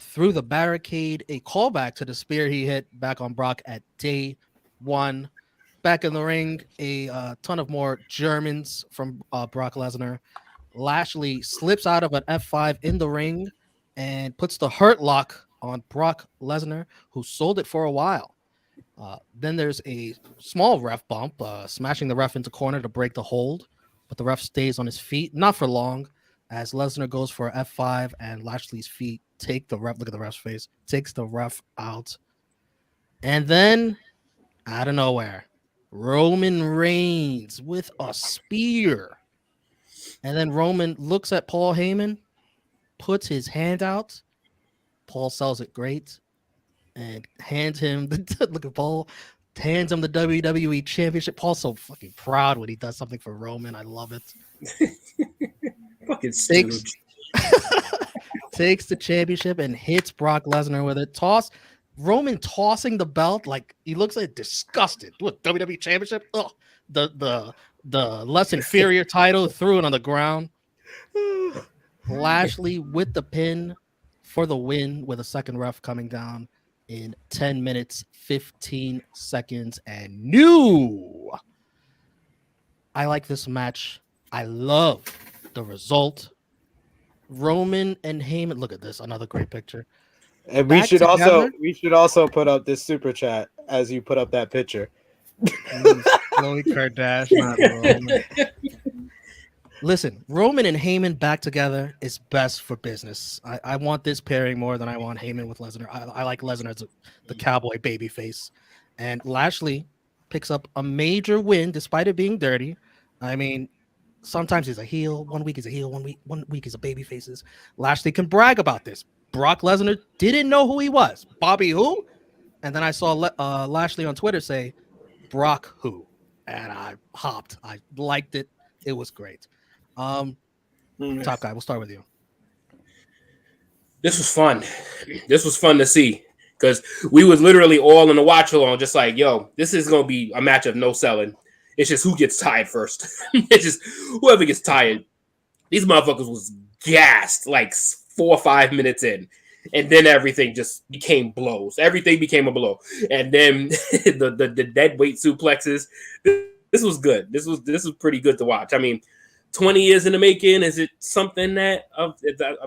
through the barricade. A callback to the spear he hit back on Brock at day 1. Back in the ring, a ton of more Germans from Brock Lesnar. Lashley slips out of an F5 in the ring and puts the hurt lock on Brock Lesnar, who sold it for a while. Then there's a small ref bump, smashing the ref into corner to break the hold, but the ref stays on his feet, not for long, as Lesnar goes for F5 and Lashley's feet take the ref. Look at the ref's face, takes the ref out. And then, out of nowhere, Roman Reigns with a spear. And then Roman looks at Paul Heyman, puts his hand out. Paul sells it great and hands him look at Paul, hands him the WWE Championship. Paul's so fucking proud when he does something for Roman. I love it.
Fucking stooge.
Takes the championship and hits Brock Lesnar with it. Roman tossing the belt like he looks like disgusted. Look, WWE Championship. Oh, the less inferior title, threw it on the ground. Lashley with the pin for the win, with a second ref coming down in 10 minutes, 15 seconds, and new. I like this match. I love the result. Roman and Heyman. Look at this. Another great picture.
And we should also put up this super chat as you put up that picture.
Khloe Kardashian. Listen, Roman and Heyman back together is best for business. I want this pairing more than I want Heyman with Lesnar. I like Lesnar as the cowboy babyface. And Lashley picks up a major win despite it being dirty. I mean, sometimes he's a heel. 1 week he's a heel. 1 week he's a babyface. Lashley can brag about this. Brock Lesnar didn't know who he was. Bobby who? And then I saw Lashley on Twitter say, Brock who? And I hopped. I liked it. It was great. Top guy, we'll start with you.
This was fun. This was fun to see because we was literally all in the watch along, just like, yo, this is going to be a match of no selling. It's just who gets tired first. It's just whoever gets tired. These motherfuckers was gassed like 4 or 5 minutes in. And then everything just became blows. Everything became a blow. And then the dead weight suplexes. This was good. This was pretty good to watch. I mean, 20 years in the making. Is it something that of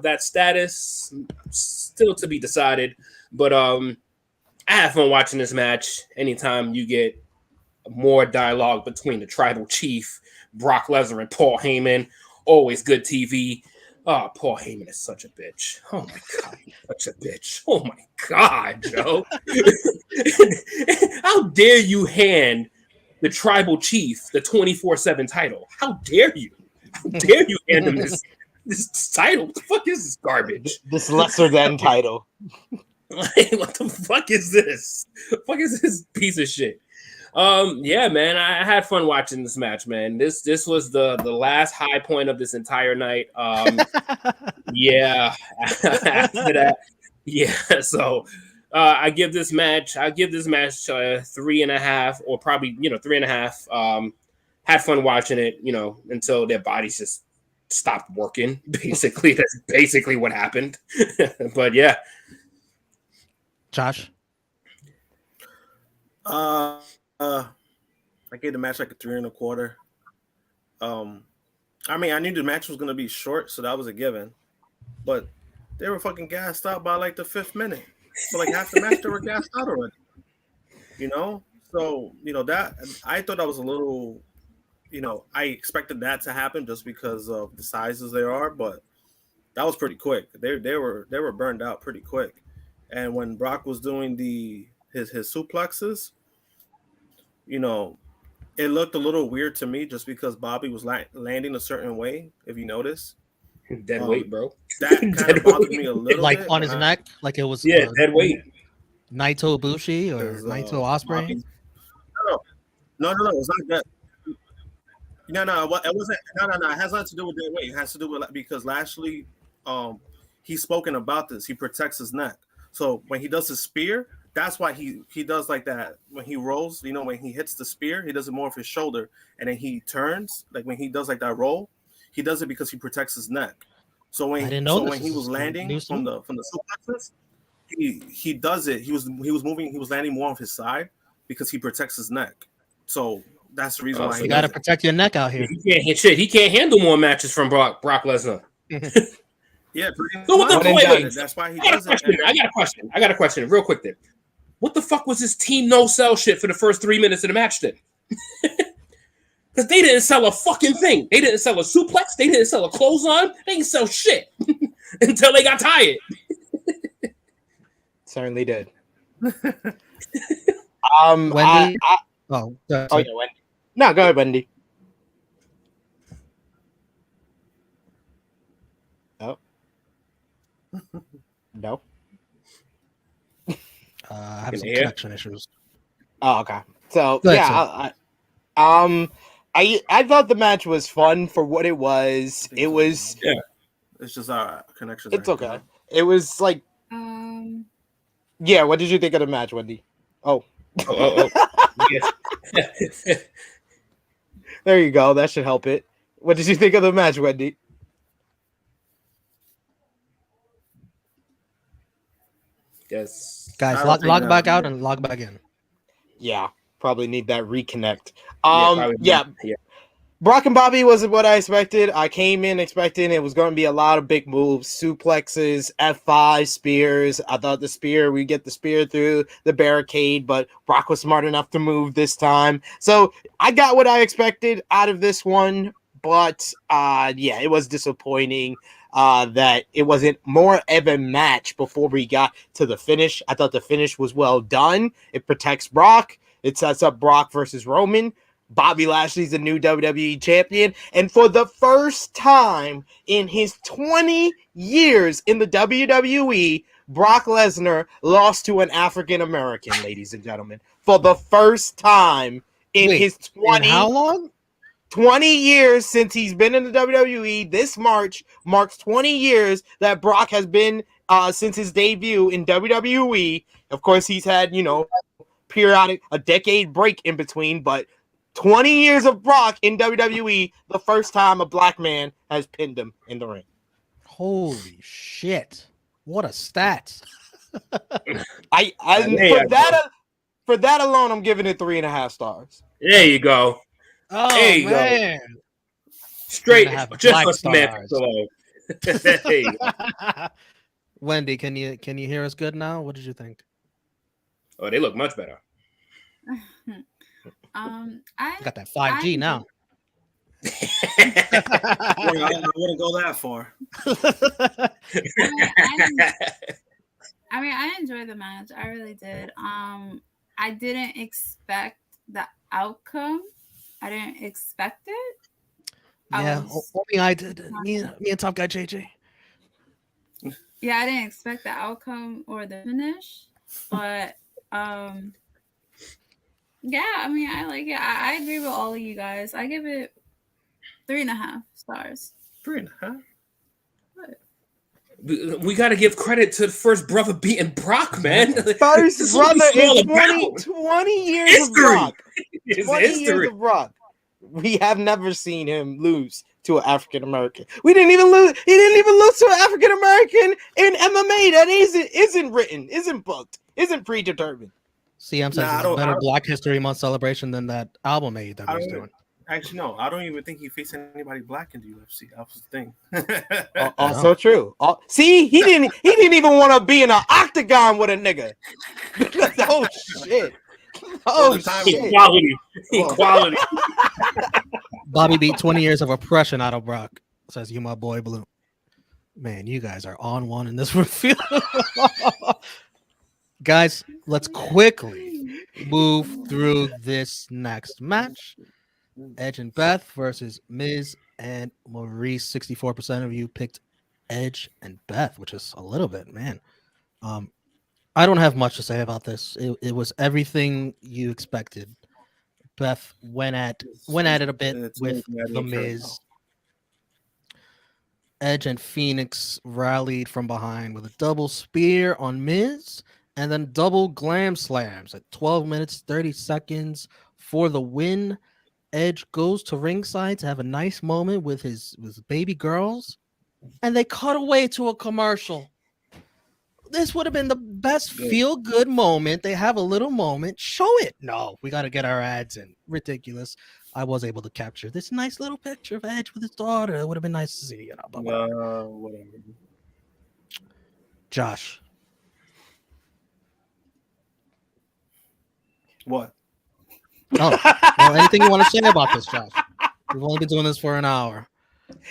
that status? Still to be decided. But I have fun watching this match. Anytime you get more dialogue between the tribal chief, Brock Lesnar, and Paul Heyman, always good TV. Oh, Paul Heyman is such a bitch. Oh my god, he's such a bitch. Oh my god, Joe. How dare you hand the tribal chief the 24/7 title? How dare you? How dare you hand him this title? What the fuck is this garbage?
This lesser than title.
Like, what the fuck is this? What the fuck is this piece of shit? Yeah, man, I had fun watching this match, man. This was the last high point of this entire night. Yeah, after that, yeah. So I give this match 3.5, or probably 3.5. Had fun watching it, until their bodies just stopped working. Basically, that's basically what happened. But yeah,
Josh.
I gave the match like a 3.25. I mean, I knew the match was gonna be short, so that was a given. But they were fucking gassed out by like the 5th minute. So like half the match they were gassed out already. You know? So, that I thought that was a little, I expected that to happen just because of the sizes they are, but that was pretty quick. They were burned out pretty quick. And when Brock was doing his suplexes, it looked a little weird to me just because Bobby was landing a certain way, if you notice.
Dead weight, bro.
That kind of bothered me a little
like
bit.
on his neck, like it was
dead weight.
Naito Bushi or Naito Ospreay.
No, it's not that. No, it wasn't. No. It has nothing to do with dead weight. It has to do with because Lashley, he's spoken about this. He protects his neck. So when he does his spear, that's why he does like that. When he rolls, when he hits the spear, he does it more of his shoulder, and then he turns. Like when he does like that roll, he does it because he protects his neck. So when he was landing from the suplexes, he does it. He was moving. He was landing more on his side because he protects his neck. So that's the reason why
you got to protect your neck out here.
He can't hit shit. He can't handle more matches from Brock Lesnar.
Yeah,
wait.
That's why he does it.
I got a question real quick then. What the fuck was this team no sell shit for the first 3 minutes of the match then? Because they didn't sell a fucking thing. They didn't sell a suplex. They didn't sell a clothesline. They didn't sell shit until they got tired.
Certainly did.
Wendy.
Yeah, Wendy. No, go ahead, Wendy. Oh. No.
I have some connection issues.
Oh, okay. So
Go
ahead, I thought the match was fun for what it was. It was.
Yeah. It's just our connections.
It's okay. It was like. Yeah. What did you think of the match, Wendy? Oh. Yes. There you go. That should help it. What did you think of the match, Wendy?
Yes.
Guys, log back out and log back in.
Yeah. Probably need that reconnect.
Yeah.
Brock and Bobby wasn't what I expected. I came in expecting it was going to be a lot of big moves, suplexes, F5, spears. I thought we get the spear through the barricade, but Brock was smart enough to move this time. So I got what I expected out of this one, but it was disappointing that it wasn't more of a match before we got to the finish. I thought the finish was well done. It protects Brock. It sets up Brock versus Roman. Bobby Lashley's the new WWE champion. And for the first time in his 20 years in the WWE, Brock Lesnar lost to an African American, ladies and gentlemen. For the first time in his 20
how long?
20 years since he's been in the WWE. This March marks 20 years that Brock has been since his debut in WWE. Of course, he's had, periodic a decade break in between, but 20 years of Brock in WWE, the first time a black man has pinned him in the ring.
Holy shit. What a stat.
For that alone, I'm giving it 3.5 stars.
There you go.
Oh,
there you
man.
Go. Straight, just for
stars.
There you go.
Wendy, can you hear us good now? What did you think?
Oh, they look much better.
I
got that 5G now.
I wouldn't go that far.
I enjoyed the match. I really did. I didn't expect the outcome. I didn't expect it.
Only I did. Me and Top Guy JJ.
Yeah, I didn't expect the outcome or the finish, but I like it. I agree with all of you guys. I give it 3.5 stars.
3.5.
We got to give credit to the first brother beating Brock, man.
First brother in 20 years of Brock. 20 years of Brock. We have never seen him lose to an African American. He didn't even lose to an African American in MMA. That isn't written, isn't booked, isn't predetermined.
CM says it's a better Black History Month celebration than that album that he's doing.
Actually, no. I don't even think he faced anybody black in the UFC. That was the thing.
Also true. See, he didn't even want to be in an octagon with a nigga. Oh shit. Oh shit.
Equality.
Bobby beat 20 years of oppression out of Brock. Says you, my boy Blue. Man, you guys are on one in this review. Guys, let's quickly move through this next match. Edge and Beth versus Miz and Maurice. 64% of you picked Edge and Beth, which is a little bit, man. I don't have much to say about this. It was everything you expected. Beth went at it a bit with the Miz. Edge and Phoenix rallied from behind with a double spear on Miz and then double glam slams at 12 minutes 30 seconds for the win. Edge goes to ringside to have a nice moment with his baby girls, and they cut away to a commercial. This would have been the best feel-good moment. They have a little moment. Show it. No, we got to get our ads in. Ridiculous. I was able to capture this nice little picture of Edge with his daughter. It would have been nice to see,
whatever.
Josh.
What?
Oh, well, anything you want to say about this, Josh? We've only been doing this for an hour.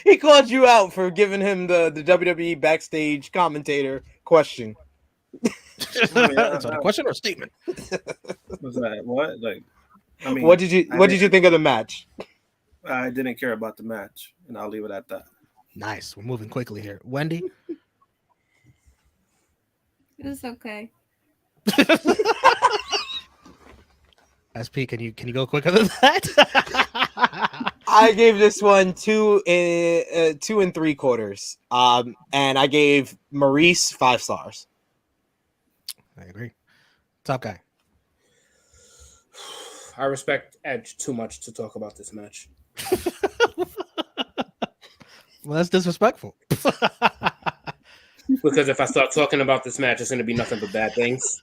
He called you out for giving him the WWE backstage commentator question.
Is that a question or a statement?
Was that what? Like, I mean,
what did you think of the match?
I didn't care about the match, and I'll leave it at that.
Nice. We're moving quickly here. Wendy?
It was okay.
SP, can you go quicker than that?
I gave this one 2 3/4. And I gave Maurice 5 stars.
I agree. Top guy.
I respect Edge too much to talk about this match.
Well, that's disrespectful.
Because if I start talking about this match, it's going to be nothing but bad things.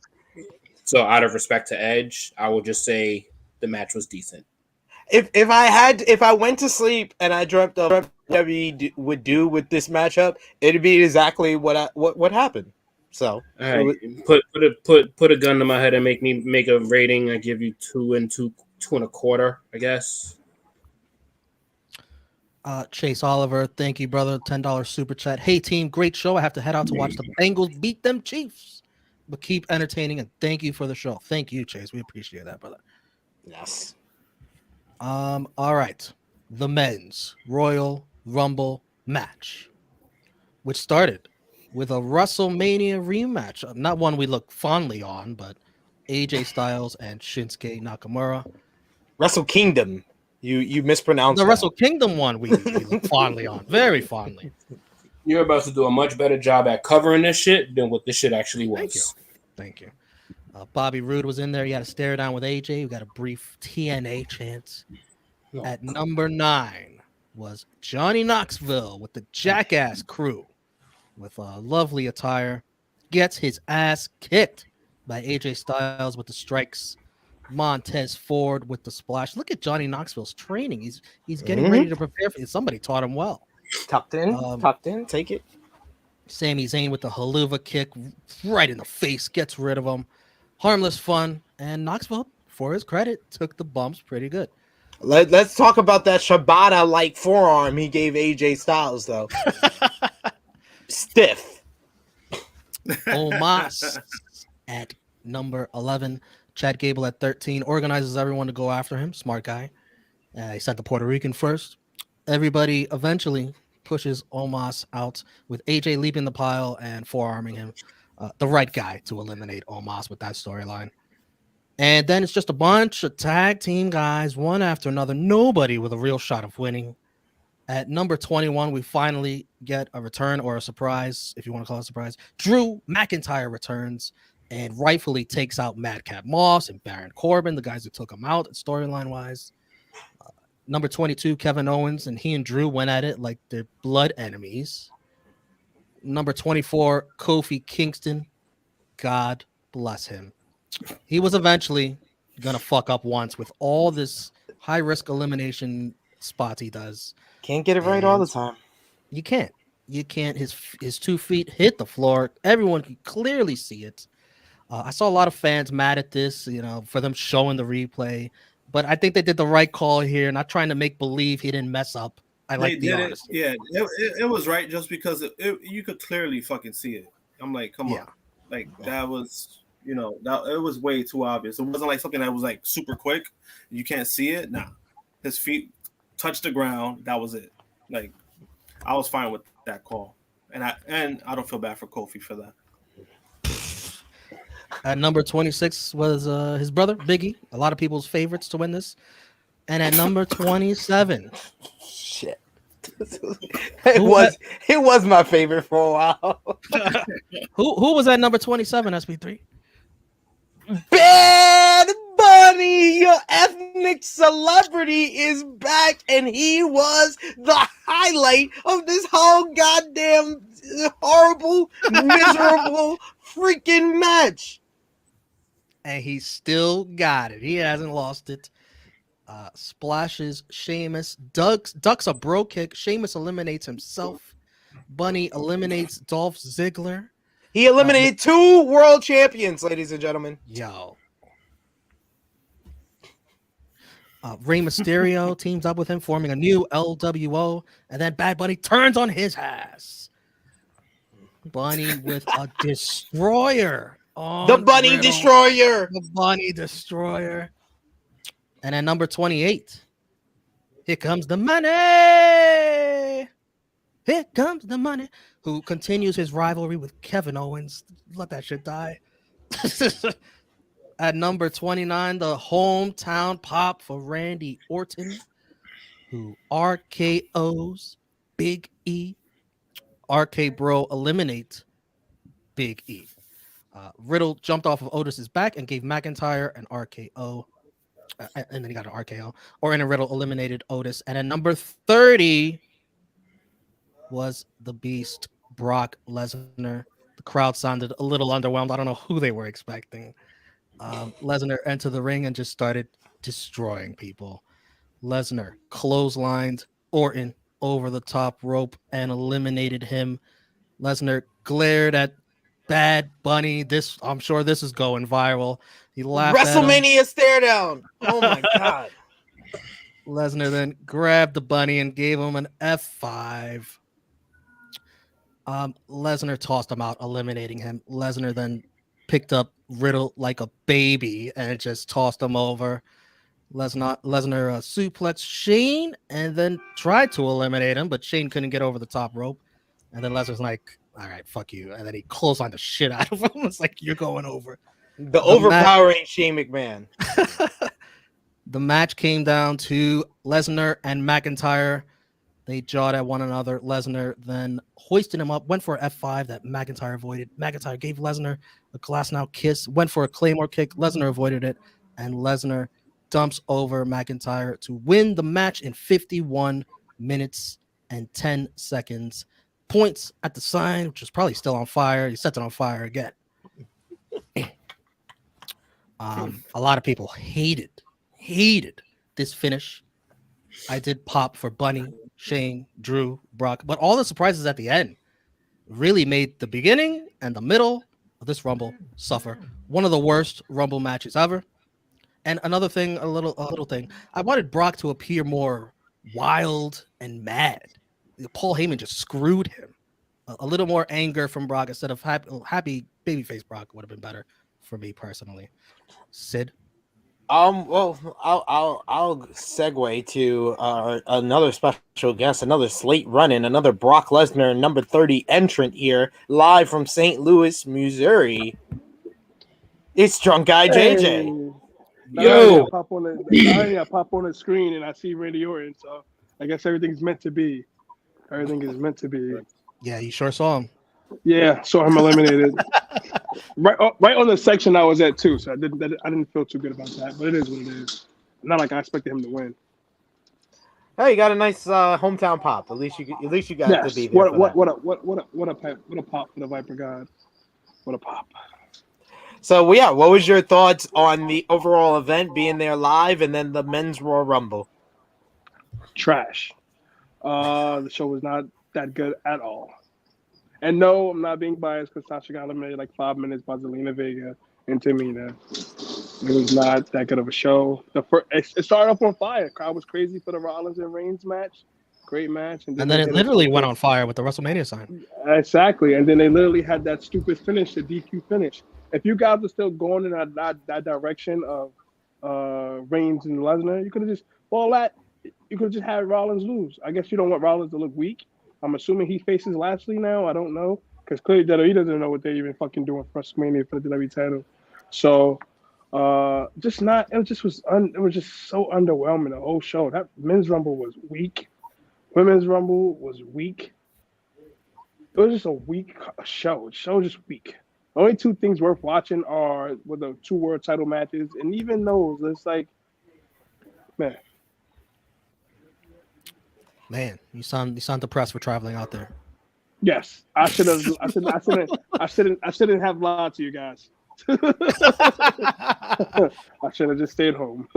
So out of respect to Edge, I will just say the match was decent.
If I went to sleep and I dreamt of what WWE would do with this matchup, it'd be exactly what happened. So
all right, put a gun to my head and make a rating. I give you 2 and 2.25, I guess.
Chase Oliver, thank you, brother. $10 super chat. Hey team, great show. I have to head out to watch the Bengals beat them Chiefs, but keep entertaining and thank you for the show. Thank you, Chase. We appreciate that, brother.
Yes.
All right, the men's Royal Rumble match, which started with a WrestleMania rematch. Not one we look fondly on, but AJ Styles and Shinsuke Nakamura.
Wrestle Kingdom. You mispronounced
the
that.
Wrestle Kingdom one we look fondly on, very fondly.
You're about to do a much better job at covering this shit than what this shit actually was.
Thank you. Bobby Roode was in there. He had a stare down with AJ. We got a brief TNA chance.
No.
At number 9 was Johnny Knoxville with the Jackass crew with a lovely attire. Gets his ass kicked by AJ Styles with the strikes. Montez Ford with the splash. Look at Johnny Knoxville's training. He's getting ready to prepare for it. Somebody taught him well.
Tucked in. Take it.
Sami Zayn with the haluva kick right in the face. Gets rid of him. Harmless fun. And Knoxville, for his credit, took the bumps pretty good.
Let's talk about that Shibata-like forearm he gave AJ Styles, though. Stiff.
Omos at number 11. Chad Gable at 13. Organizes everyone to go after him. Smart guy. He sent the Puerto Rican first. Everybody eventually pushes Omos out with AJ leaping the pile and forearming him. The right guy to eliminate Omos with that storyline. And then it's just a bunch of tag team guys, one after another. Nobody with a real shot of winning. At number 21, we finally get a return or a surprise, if you want to call it a surprise. Drew McIntyre returns and rightfully takes out Madcap Moss and Baron Corbin, the guys who took him out storyline-wise. Number 22, Kevin Owens, and he and Drew went at it like they're blood enemies. Number 24, Kofi Kingston. God bless him. He was eventually going to fuck up once with all this high risk elimination spots he does.
Can't get it right all the
And
time.
You can't. You can't. His 2 feet hit the floor. Everyone can clearly see it. I saw a lot of fans mad at this, for them showing the replay. But I think they did the right call here, not trying to make believe he didn't mess up. I
They
like the
did it.
honesty.
Yeah, it was right just because you could clearly fucking see it. I'm like, come on, like that was that it was way too obvious. It wasn't like something that was like super quick. You can't see it. Nah, his feet touched the ground. That was it. Like I was fine with that call, and I don't feel bad for Kofi for that.
At number 26 was his brother, Biggie. A lot of people's favorites to win this. And at number 27.
Shit. It was my favorite for a while.
Who was at number 27, SP3?
Bad Bunny, your ethnic celebrity, is back, and he was the highlight of this whole goddamn horrible, miserable freaking match.
And he still got it. He hasn't lost it. Splashes Sheamus, ducks a bro kick. Sheamus eliminates himself. Bunny eliminates Dolph Ziggler.
He eliminated 2 world champions, ladies and gentlemen.
Yo. Rey Mysterio teams up with him, forming a new LWO, and then Bad Bunny turns on his ass. Bunny with a destroyer.
The Bunny
Riddle.
Destroyer.
The Bunny Destroyer. And at number 28, here comes the money. Here comes the money. Who continues his rivalry with Kevin Owens. Let that shit die. At number 29, the hometown pop for Randy Orton, who RKO's Big E. RK Bro eliminate Big E. Riddle jumped off of Otis's back and gave McIntyre an RKO. And then he got an RKO. Orton and Riddle eliminated Otis. And at number 30 was the Beast, Brock Lesnar. The crowd sounded a little underwhelmed. I don't know who they were expecting. Lesnar entered the ring and just started destroying people. Lesnar clotheslined Orton over the top rope and eliminated him. Lesnar glared at Bad Bunny. I'm sure this is going viral. He laughed
WrestleMania stare down. Oh my god.
Lesnar then grabbed the Bunny and gave him an F5. Lesnar tossed him out, eliminating him. Lesnar then picked up Riddle like a baby and just tossed him over. Lesnar suplexed Shane and then tried to eliminate him, but Shane couldn't get over the top rope. And then Lesnar's like, all right, fuck you. And then he clotheslined the shit out of him. It's like, you're going over.
The overpowering Shane McMahon.
The match came down to Lesnar and McIntyre. They jawed at one another. Lesnar then hoisted him up, went for an F5 that McIntyre avoided. McIntyre gave Lesnar a glass now kiss, went for a Claymore kick. Lesnar avoided it, and Lesnar dumps over McIntyre to win the match in 51 minutes and 10 seconds. Points at the sign, which is probably still on fire. He sets it on fire again. A lot of people hated this finish. I did pop for Bunny, Shane, Drew, Brock, but all the surprises at the end really made the beginning and the middle of this Rumble suffer. One of the worst Rumble matches ever. And another thing, a little thing, I wanted Brock to appear more wild and mad. Paul Heyman just screwed him. A little more anger from Brock instead of happy babyface Brock would have been better for me personally. Sid.
Well, I'll segue to another special guest, another slate running, another Brock Lesnar number 30 entrant here, live from St. Louis, Missouri. It's Drunk Guy JJ.
Yo, I pop on the screen and I see Randy Orton, so I guess everything's meant to be. Everything is meant to be.
Yeah, you sure saw him.
Yeah, saw him eliminated. right on the section I was at too, so I didn't feel too good about that, but it is what it is. Not like I expected him to win.
Hey, you got a nice hometown pop. At least you got to be there.
What a pop for the Viper God. What a pop.
So yeah, what was your thoughts on the overall event, being there live, and then the men's Royal Rumble?
Trash. The show was not that good at all. And no, I'm not being biased because Sasha got eliminated like 5 minutes by Zelina Vega and Tamina. It was not that good of a show. It started off on fire. Crowd was crazy for the Rollins and Reigns match. Great match.
And then it literally went on fire with the WrestleMania sign.
Exactly. And then they literally had that stupid finish, the DQ finish. If you guys are still going in that direction of Reigns and Lesnar, you could have just had Rollins lose. I guess you don't want Rollins to look weak. I'm assuming he faces Lashley now. I don't know. Because clearly WWE doesn't know what they're even fucking doing for WrestleMania for the WWE title. So it was just so underwhelming, the whole show. That men's rumble was weak. Women's rumble was weak. It was just a weak show. The show was just weak. The only two things worth watching were the 2 world title matches, and even those, it's like,
Man, you sound depressed for traveling out there.
Yes, I shouldn't have lied to you guys. I should have just stayed home.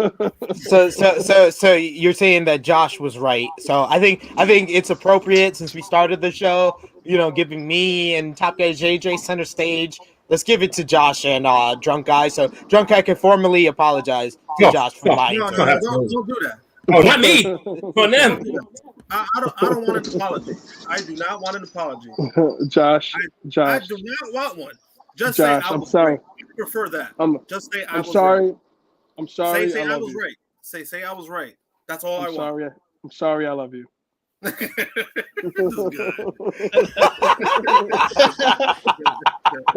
So you're saying that Josh was right. So I think it's appropriate, since we started the show, giving me and Top Guy JJ center stage. Let's give it to Josh and Drunk Guy. So Drunk Guy can formally apologize to Josh for lying.
No,
to him.
don't do that.
Oh, not me. On them.
I don't want an apology. I do not want an apology.
Josh.
I do not want one. Just
Josh,
say
I'm sorry.
I prefer that. Just say I was
sorry.
right.
I'm sorry.
Say
I
I was
you.
right. Say I was right. That's all I want.
Sorry. I'm sorry. I love you.
This is good.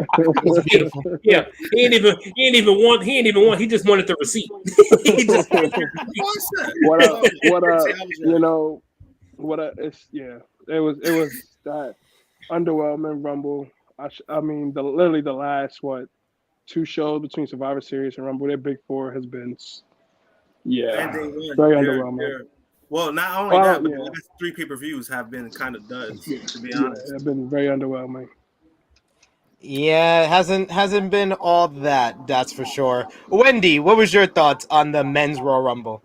It's beautiful. Yeah, he ain't even want. He just wanted the receipt. He just
it was that underwhelming Rumble. I mean, literally the last 2 shows between Survivor Series and Rumble, their big 4 has been very underwhelming.
Well, not only that, but the last 3 pay-per-views have been kind of duds, to be honest.
They've been very underwhelming.
Yeah, it hasn't been all that's for sure. Wendy, what was your thoughts on the men's Royal Rumble?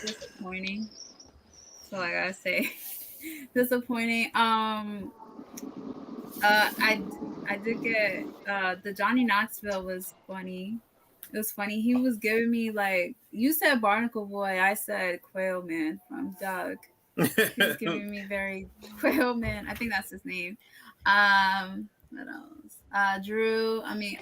Disappointing. That's all I gotta say. Disappointing. I did get the Johnny Knoxville was funny. It was funny. He was giving me you said Barnacle Boy, I said Quail Man from Doug. He was giving me very Quail Man. I think that's his name. What else? Drew. I mean,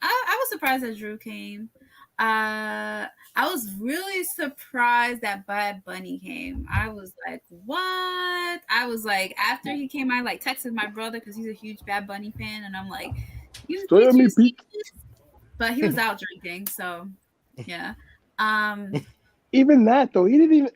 I was surprised that Drew came. I was really surprised that Bad Bunny came. I was like, what? I was like, after he came, I texted my brother because he's a huge Bad Bunny fan, and I'm like, you see this? But he was out drinking, so yeah.
Even that though, he didn't even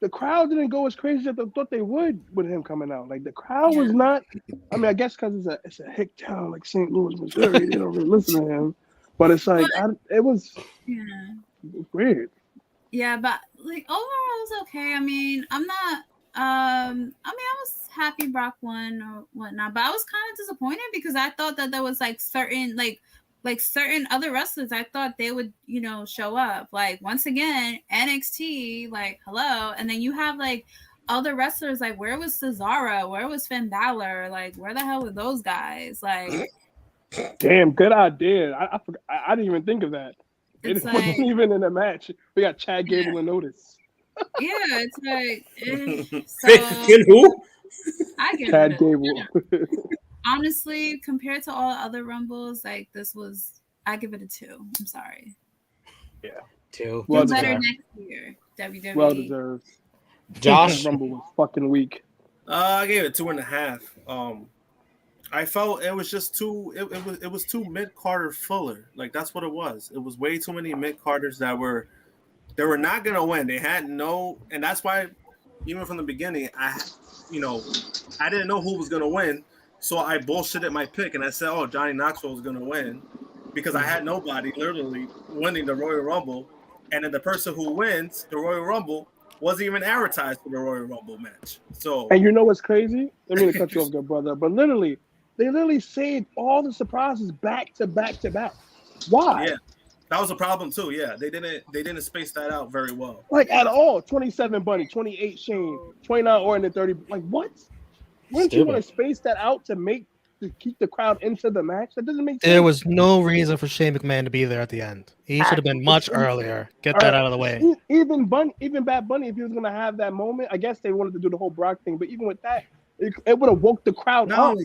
the crowd didn't go as crazy as I thought they would with him coming out. The crowd was not. I mean, I guess because it's a hick town like St. Louis, Missouri, they don't really listen to him. But it's it was weird.
Yeah, but overall it was okay. I mean, I'm not. I was happy Brock won or whatnot, but I was kind of disappointed because I thought that there was certain certain other wrestlers, I thought they would, show up. Once again, NXT, hello. And then you have other wrestlers, where was Cesaro? Where was Finn Balor? Where the hell were those guys?
Damn, good idea. I forgot. I didn't even think of that. It wasn't even in the match. We got Chad Gable and Otis.
Yeah, it's
so, who?
I get
Chad Gable.
Honestly, compared to all other Rumbles, this was, I give it a 2. I'm sorry.
Yeah.
2.
Well
better next year, WWE.
Well deserved.
Josh?
Rumble was fucking weak.
I gave it 2.5. I felt it was just too. It was too mid-Carter fuller. That's what it was. It was way too many mid-Carters that were not gonna win. They had no, and that's why even from the beginning, I didn't know who was gonna win. So I bullshitted my pick and I said, "Oh, Johnny Knoxville was going to win," because I had nobody literally winning the Royal Rumble, and then the person who wins the Royal Rumble wasn't even advertised for the Royal Rumble match. So,
and you know what's crazy? Let me cut you off, good brother. But literally, They literally saved all the surprises back to back to back. Why?
Yeah, that was a problem too. Yeah, they didn't space that out very well.
Like at all. 27 Bunny, 28 Shane, 29 Orton, and 30. Like what? Wouldn't you want to space that out to keep the crowd into the match? That doesn't make sense.
There was no reason for Shane McMahon to be there at the end. He should have been much earlier. Get that out of the way.
Even Bad Bunny, if he was gonna have that moment, I guess they wanted to do the whole Brock thing. But even with that, it would have woke the crowd up.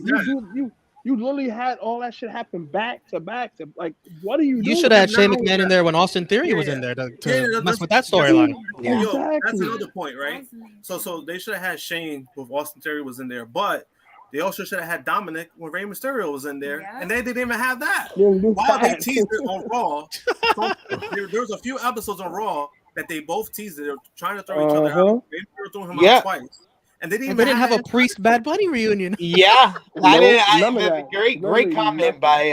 You literally had all that shit happen back to back. To like, what are you doing?
You should have had Shane McMahon in there when Austin Theory was in there to mess with that storyline.
Exactly.
That's another point, right? So they should have had Shane with Austin Theory was in there, but they also should have had Dominic when Rey Mysterio was in there, and they didn't even have that. While they teased it on Raw, there was a few episodes on Raw that they both teased it. They were trying to throw each other out. They threw him out twice. And they didn't
have a Priest Bad Bunny reunion.
Yeah, great comment by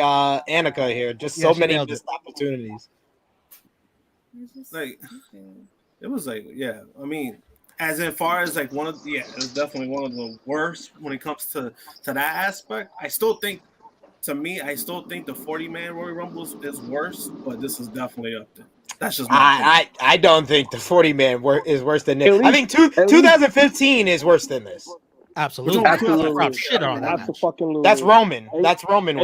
Annika here. Just so many missed opportunities.
Like it was like, yeah. I mean, as in far as like it was definitely one of the worst when it comes to that aspect. I still think the 40-man Royal Rumble is worse, but this is definitely up there. That's just
I don't think the 40-man is worse than this. I think 2015 is worse than this.
Absolutely.
Shit on that.
That's Roman. That's Roman.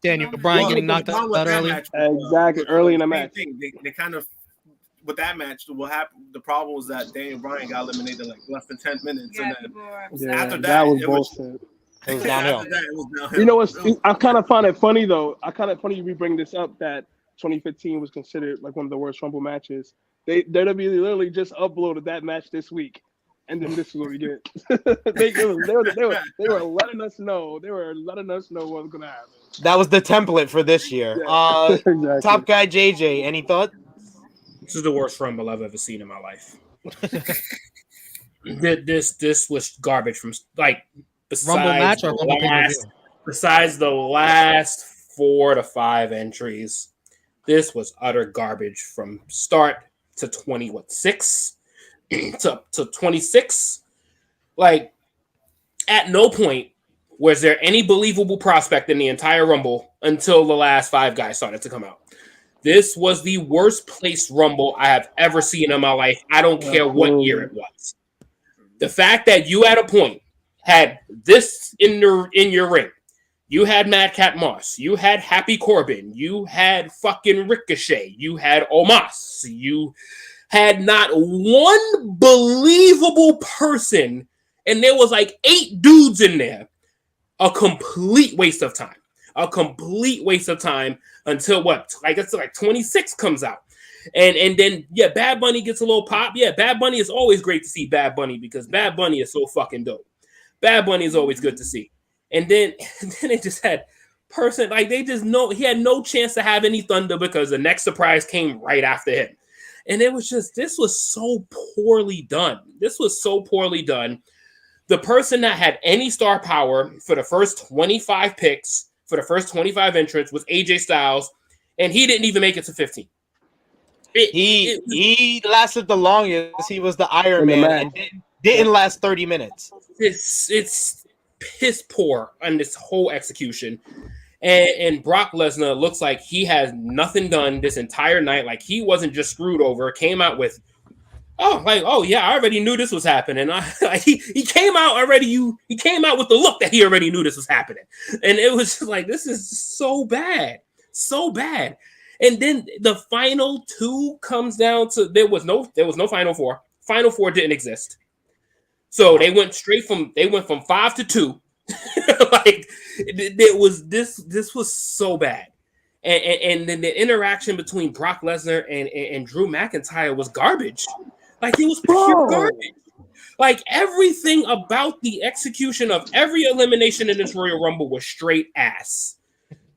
Daniel Bryan getting knocked out early.
Exactly, early in the match.
They kind of with that match, what happened? The problem was that Daniel Bryan got eliminated like less than 10 minutes, and then after that
was bullshit.
It was downhill.
You know what? I kind of find it funny though. I kind of funny we bring this up that 2015 was considered like one of the worst Rumble matches. WWE literally just uploaded that match this week, and then this is what we get. they were letting us know. They were letting us know what was gonna happen.
That was the template for this year.
Yeah, exactly.
Top guy JJ, any thoughts?
This is the worst Rumble I've ever seen in my life. This was garbage from like
Rumble match or Rumble pay-per-view?
Besides the last 4 to 5 entries, this was utter garbage from start to 6 to 26. Like at no point was there any believable prospect in the entire Rumble until the last 5 guys started to come out. This was the worst placed Rumble I have ever seen in my life. I don't care what year it was. The fact that you at a point had this in your ring. You had Madcap Moss. You had Happy Corbin. You had fucking Ricochet. You had Omos. You had not one believable person. And there was like 8 dudes in there. A complete waste of time. A complete waste of time until what? Like it's like 26 comes out. And then, Bad Bunny gets a little pop. Yeah, Bad Bunny is always great to see Bad Bunny because Bad Bunny is so fucking dope. Bad Bunny is always good to see. And then it just had he had no chance to have any thunder because the next surprise came right after him. And it was just, this was so poorly done. The person that had any star power for the first 25 picks, for the first 25 entrants was AJ Styles, and he didn't even make it to 15.
He lasted the longest. He was the Iron Man and didn't last 30 minutes.
It's piss poor on this whole execution. And Brock Lesnar looks like he has nothing done this entire night. Like he wasn't just screwed over. Came out with, I already knew this was happening. He came out already. He came out with the look that he already knew this was happening. And it was just like, this is so bad. So bad. And then the final 2 comes down to there was no final 4. Final 4 didn't exist. So they went from 5 to 2. Like this was so bad. And then the interaction between Brock Lesnar and Drew McIntyre was garbage. Like it was pure garbage. Like everything about the execution of every elimination in this Royal Rumble was straight ass.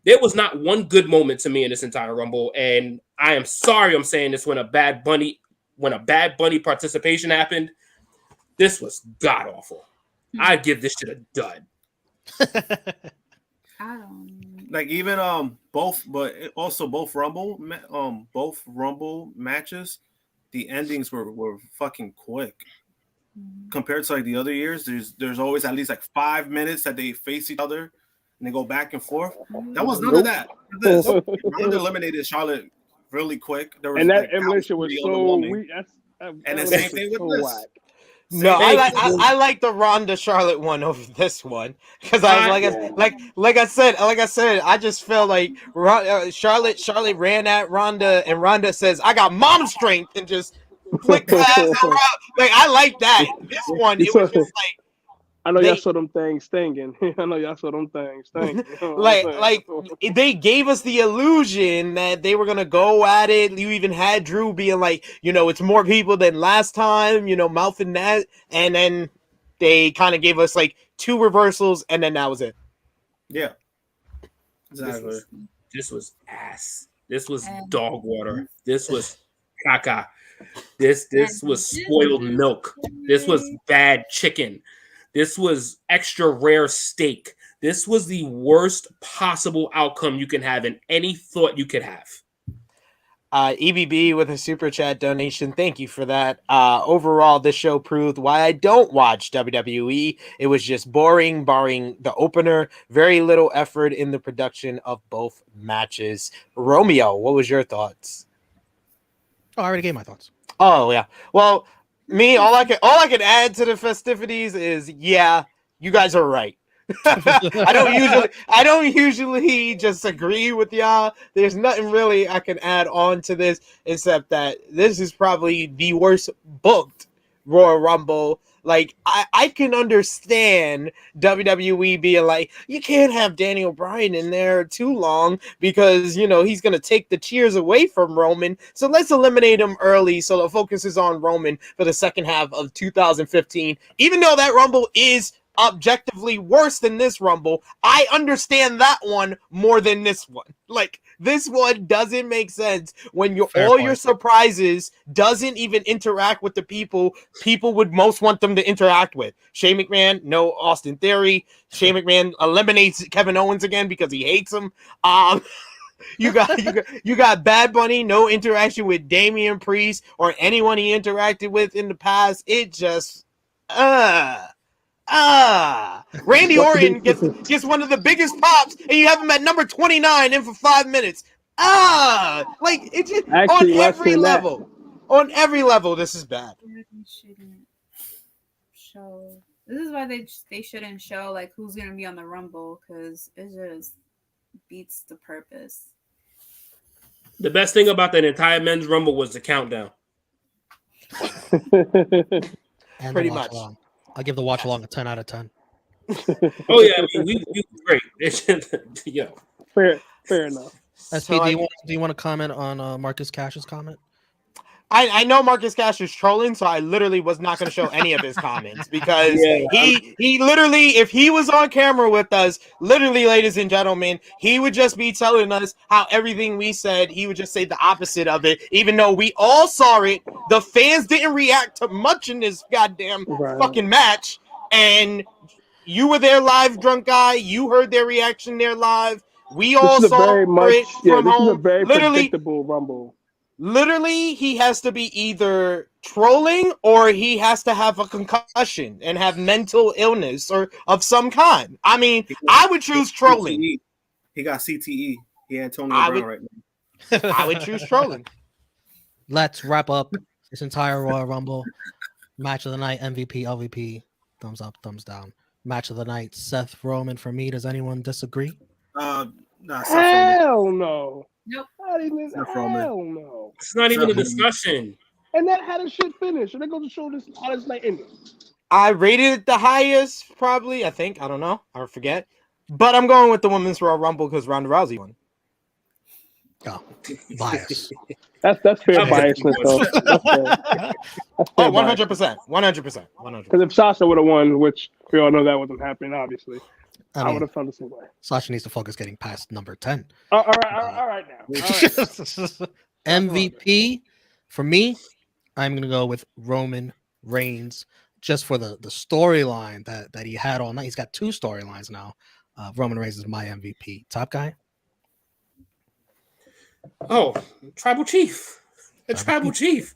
There was not one good moment to me in this entire Rumble, and I am sorry I'm saying this when a Bad Bunny participation happened. This was god awful. I'd give this shit a dud.
I don't
like even both Rumble matches. The endings were fucking quick. compared to like the other years, there's always at least like 5 minutes that they face each other and they go back and forth. That was none of that. Ronda eliminated Charlotte really quick. There was,
and that
like,
elimination was so weak.
And the same thing with this.
whack.
No, I like the Ronda Charlotte one over this one because like I said, I just felt like Charlotte ran at Ronda and Ronda says, "I got mom strength," and just flicked past around. Like I like that. This one, it was just like.
I know y'all saw them things stinging.
Like they gave us the illusion that they were gonna go at it. You even had Drew being like, it's more people than last time, mouthing that, and then they kind of gave us like 2 reversals, and then that was it.
Yeah, exactly.
This was ass. This was dog water. This was caca. This was spoiled milk. This was bad chicken. This was extra rare steak. This was the worst possible outcome you can have in any thought you could have.
EBB with a super chat donation. Thank you for that. Overall, this show proved why I don't watch WWE. It was just boring, barring the opener. Very little effort in the production of both matches. Romeo, what was your thoughts?
Oh, I already gave my thoughts.
Oh, yeah. Well, me, all I can add to the festivities is, yeah, you guys are right. I don't usually just agree with y'all. There's nothing really I can add on to this except that this is probably the worst booked Royal Rumble. Like I can understand WWE being like, you can't have Daniel Bryan in there too long because he's gonna take the cheers away from Roman. So let's eliminate him early so the focus is on Roman for the second half of 2015. Even though that Rumble is objectively worse than this Rumble, I understand that one more than this one. Like this one doesn't make sense when your surprises doesn't even interact with the people would most want them to interact with. Shane McMahon, no Austin Theory. Shane McMahon eliminates Kevin Owens again because he hates him. You got Bad Bunny, no interaction with Damian Priest or anyone he interacted with in the past. It just Randy Orton gets one of the biggest pops, and you have him at number 29 in for 5 minutes. Like it's just
Actually,
on every level. On every level, this is bad.
Shouldn't show. This is why they shouldn't show like who's gonna be on the Rumble because it just beats the purpose.
The best thing about that entire men's Rumble was the countdown.
And
pretty much.
I'll give the watch along a 10 out of 10.
Oh yeah, I mean we great. Yo,
fair enough.
SP, do you want to comment on Marcus Cash's comment?
I know Marcus Cash is trolling, so I literally was not going to show any of his comments because he literally, if he was on camera with us, literally, ladies and gentlemen, he would just be telling us how everything we said, he would just say the opposite of it, even though we all saw it. The fans didn't react to much in this goddamn fucking match, and you were there live, drunk guy. You heard their reaction there live. We all saw it from home.
This is a very predictable Rumble.
Literally, he has to be either trolling or he has to have a concussion and have mental illness or of some kind. I mean, I would choose trolling.
CTE. He got CTE. He Antonio Brown right now.
I would choose trolling.
Let's wrap up this entire Royal Rumble. Match of the night, MVP, LVP, thumbs up, thumbs down. Match of the night, Seth Roman for me. Does anyone disagree?
Hell no.
Nope.
Hell no.
it's not even a discussion.
And that had a shit finish. And they're going to show this how this night ended.
I rated it the highest, probably. I think. I don't know. I forget. But I'm going with the Women's Royal Rumble because Ronda Rousey won.
Oh, bias.
That's fair biasness, though. That's fair.
Oh, 100%. 100%.
Because if Sasha would have won, which we all know that wasn't happening, obviously, I would have felt the same way.
Sasha needs to focus getting past number 10.
All right now. All right.
MVP for me, I'm gonna go with Roman Reigns just for the storyline that he had all night. He's got 2 storylines now. Roman Reigns is my MVP. Top guy.
Oh, Tribal Chief. The Tribal Chief.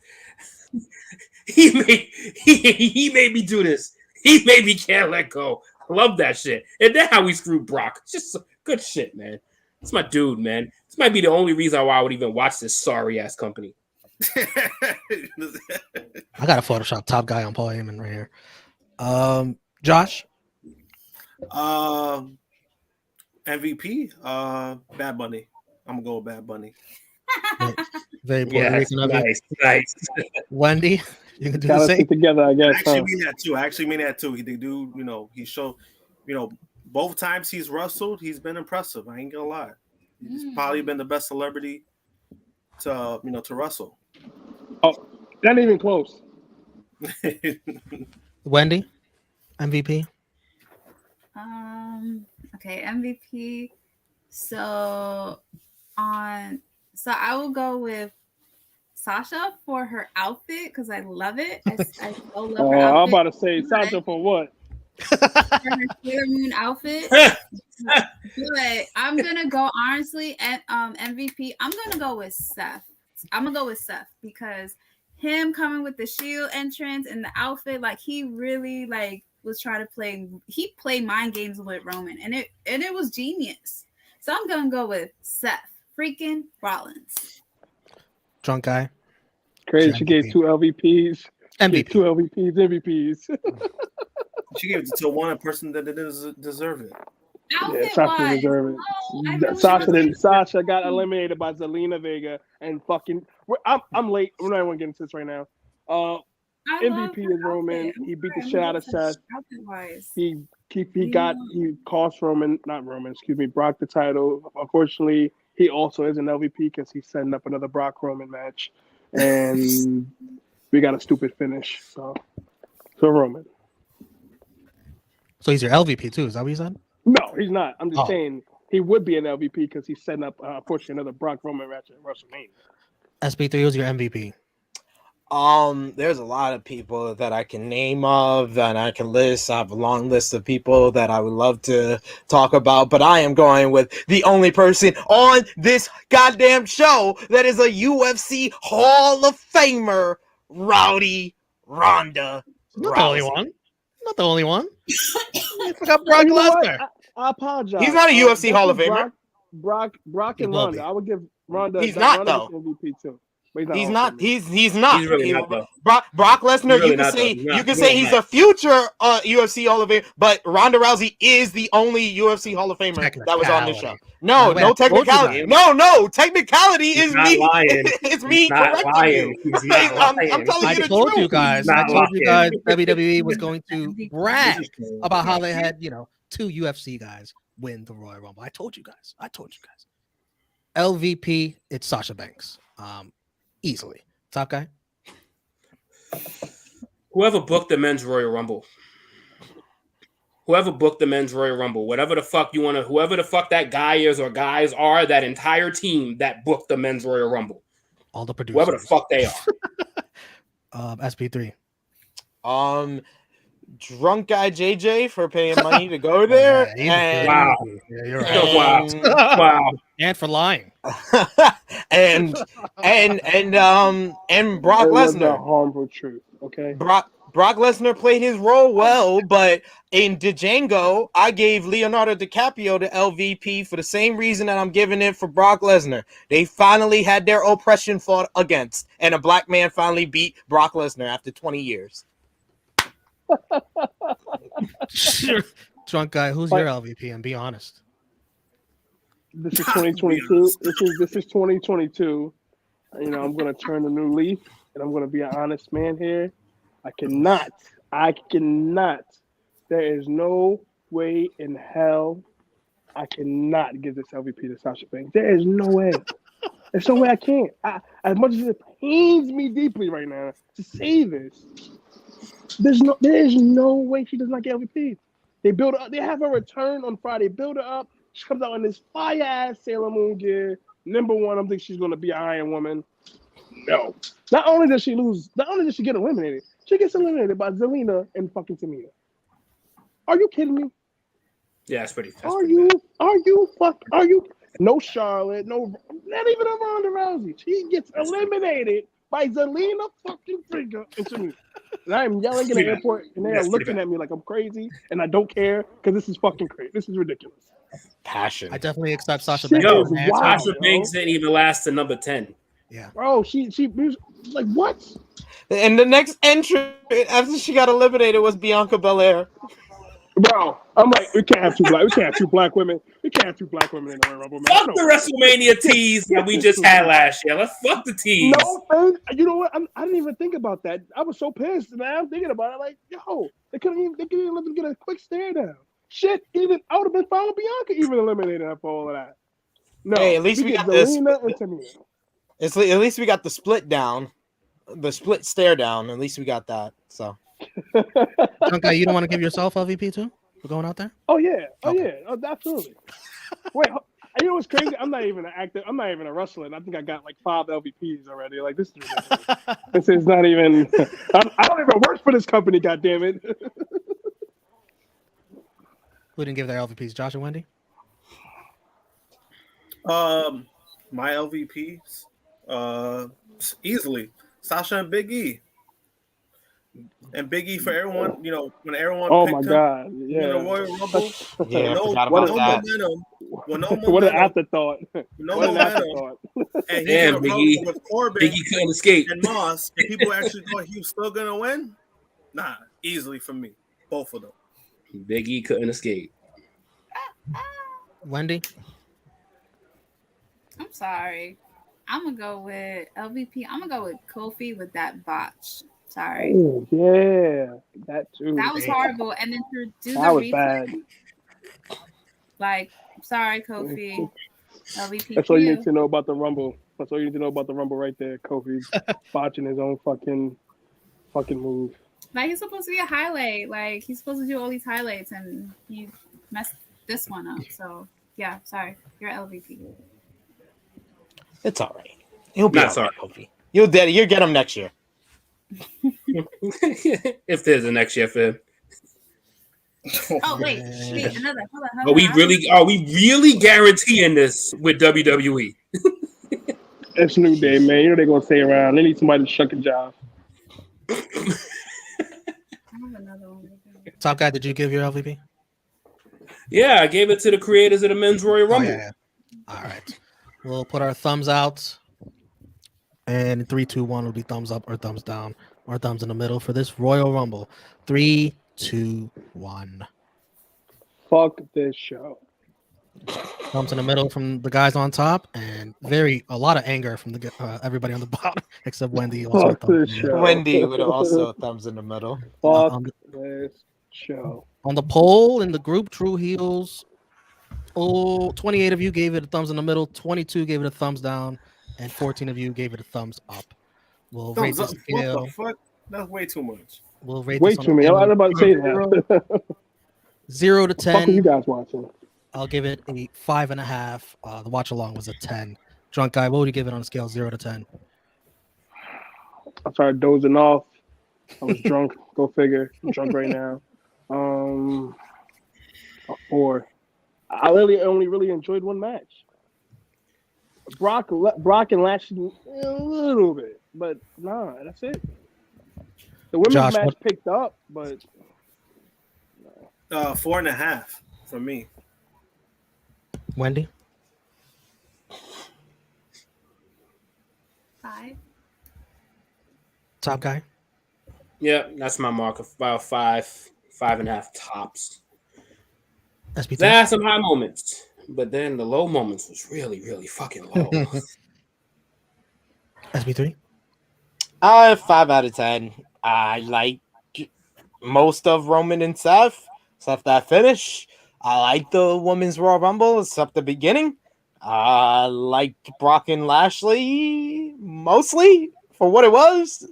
He made me do this. He made me can't let go. Love that shit. And then how we screwed Brock. It's just good shit, man. It's my dude, man. This might be the only reason why I would even watch this sorry ass company.
I got a Photoshop top guy on Paul Heyman right here. Josh?
MVP, Bad Bunny. I'm gonna go with Bad Bunny.
Very Puerto Rican of you.
Nice.
Wendy, you can do
Gotta
the same.
stick together, I guess.
I actually mean that too. He do, he showed, both times he's wrestled, he's been impressive. I ain't gonna lie. He's probably been the best celebrity to wrestle.
Oh, not even close.
Wendy, MVP.
Okay, MVP. So I will go with Sasha for her outfit because I love it. I so love her outfit.
I'm about to say Sasha for what?
For her Sailor Moon outfit. But I'm gonna go honestly at MVP. I'm gonna go with Seth. Because him coming with the Shield entrance and the outfit, like he really was trying to play mind games with Roman, and it was genius. So I'm gonna go with Seth freaking Rollins.
Drunk guy.
Crazy. She gave 2 LVPs.
MVP.
2 LVPs.
She gave it to one person that didn't deserve it.
Yeah, Sasha deserved it. Sasha got eliminated by Zelina Vega and fucking. I'm late. We're not even getting into this right now. MVP is Roman. He beat the shit out of Seth. He cost Brock the title. Unfortunately, he also is an LVP because he's setting up another Brock Roman match, and we got a stupid finish. So Roman.
So he's your LVP too. Is that what you said?
No, he's not. I'm just saying he would be an LVP because he's setting up, unfortunately, another Brock Roman match at WrestleMania.
SB3 was your MVP.
There's a lot of people that I can name of and I can list. I have a long list of people that I would love to talk about, but I am going with the only person on this goddamn show that is a UFC Hall of Famer, Ronda.
Not the only one. Not the only one. You forgot Brock Lesnar.
I apologize.
He's not a UFC Hall of Famer.
Brock and Ronda. I would give Ronda.
He's not though.
MVP too.
He's not. He's not.
He's really not though.
Brock Lesnar.
Really
you can say he's a future UFC Hall of Famer, but Ronda Rousey is the only UFC Hall of Famer that was on this show. No technicality. No technicality is me. It's me correcting you. I'm telling you the truth.
I told you guys WWE was going to brag about how they had 2 UFC guys win the Royal Rumble. I told you guys. LVP, it's Sasha Banks. Easily. Top guy?
Whoever booked the men's Royal Rumble. Whatever the fuck you want to, whoever the fuck that guy is or guys are, that entire team that booked the men's Royal Rumble.
All the producers.
Whoever the fuck they are.
SP3.
Drunk guy JJ for paying money to go there.
Wow.
Yeah, you're right.
Wow.
And for lying.
and Brock Lesnar.
Harmful truth. Okay.
Brock Lesnar played his role well, but in Django, I gave Leonardo DiCaprio the LVP for the same reason that I'm giving it for Brock Lesnar. They finally had their oppression fought against, and a black man finally beat Brock Lesnar after 20 years.
Drunk guy, who's your LVP? And be honest.
This is 2022. This is 2022. I'm gonna turn a new leaf, and I'm gonna be an honest man here. I cannot. There is no way in hell I cannot give this LVP to Sasha Banks. There is no way. There's no way I can't. As much as it pains me deeply right now to say this, there is no way she does not get LVP. They build her up. They have her return on Friday. Build her up. She comes out in this fire ass Sailor Moon gear. Number one, I'm thinking she's gonna be an Iron Woman. No. Not only does she get eliminated, she gets eliminated by Zelina and fucking Tamina. Are you kidding me?
Yeah, it's pretty.
Are you? No Charlotte, no, not even a Ronda Rousey. She gets eliminated by Zelina fucking Vega into me. And I am yelling in the airport, and they are looking at me like I'm crazy, and I don't care because this is fucking crazy. This is ridiculous.
Passion.
I definitely accept Sasha
Shit
Banks.
is wild,
Sasha Banks didn't even last to number 10.
Yeah.
Bro, she was like, what?
And the next entrant after she got eliminated was Bianca Belair.
Bro, I'm like, we can't have two black women. We can't have two black women in the Royal Rumble match.
Fuck the WrestleMania tease that we just had last year. Let's fuck the tease.
No, man. You know what? I didn't even think about that. I was so pissed. Now I'm thinking about it. Like, yo, they couldn't even let them get a quick stare down. Shit, even I would have been fine with Bianca even eliminated her for all of that. No,
Hey, at least we got this.
Zelina and Tamina.
At least we got the split down, the split stare down. At least we got that. So.
Okay, you don't want to give yourself LVP too for going out there?
Oh yeah,
Okay.
Absolutely. Wait, you know what's crazy? I'm not even an actor. I'm not even a wrestler. And I think I got like 5 LVPs already. Like this is ridiculous. This is not even. I don't even work for this company. God damn it.
Who didn't give their LVPs? Josh and Wendy?
My LVPs, easily Sasha and Big E. And Big E for everyone, you know, when everyone picked
my
him
God,
in
yeah.
the Royal Rumble,
Yeah, I
no
forgot about that.
momentum, with no
What an
momentum,
afterthought.
no
What an
momentum,
afterthought.
and
Damn,
he's
Big
in a
E.
rumble with Corbin
Big E couldn't escape.
and Moss, and people actually thought he was still gonna win. Nah, easily for me, both of them.
Big E couldn't escape.
Wendy?
I'm sorry. I'm gonna go with LVP. I'm gonna go with Kofi with that botch. Sorry.
Oh, yeah, that too.
That was horrible. And then to do
That
the
was
replay,
bad.
like, sorry, Kofi. LVP.
That's all you need to know about the Rumble. That's all you need to know about the Rumble right there. Kofi botching his own fucking move.
Like, he's supposed to be a highlight. Like, he's supposed to do all these highlights, and he messed this one up. So, yeah, sorry. You're LVP.
It's all right. He'll be
Not
all right, Kofi. You'll get him next year.
If there's a next year for him.
Oh, wait. Another. Hold on.
Are we really guaranteeing this with WWE?
It's New Day, man. You know they're gonna stay around. They need somebody to shuck a job.
I have another one.
Top guy, did you give your LVP?
Yeah, I gave it to the creators of the Men's Royal Rumble.
Oh, yeah. All right. We'll put our thumbs out. And 3, 2, 1 will be thumbs up or thumbs down or thumbs in the middle for this Royal Rumble. 3, 2, 1.
Fuck this show.
Thumbs in the middle from the guys on top, and a lot of anger from the everybody on the bottom except Wendy. Also
Fuck this show.
Wendy would also thumbs in the middle.
Fuck this show.
On the poll in the group, True Heels. 28 of you gave it a thumbs in the middle. 22 gave it a thumbs down. And 14 of you gave it a thumbs up. We'll rate
Thumbs
this
up.
scale.
What the fuck? That's way too much.
We'll rate
Way
this
too many. I was about to say that.
0 to
Fuck are
10.
you guys watching?
I'll give it a 5.5. The watch along was a 10. Drunk guy, what would you give it on a scale 0 to 10?
I started dozing off. I was drunk. Go figure. I'm drunk right now. A 4. I only really enjoyed one match. Brock and Lashley a little bit, but nah, that's it. The women's match picked up, but
4.5 for me.
Wendy?
5.
Top guy?
Yeah, that's my mark of about 5.5 tops.
SB2?
There are some high moments, but then the low moments was really, really fucking low.
SB3?
5 out of 10. I like most of Roman and Seth, except that finish. I like the Women's Royal Rumble, except the beginning. I like Brock and Lashley mostly for what it was.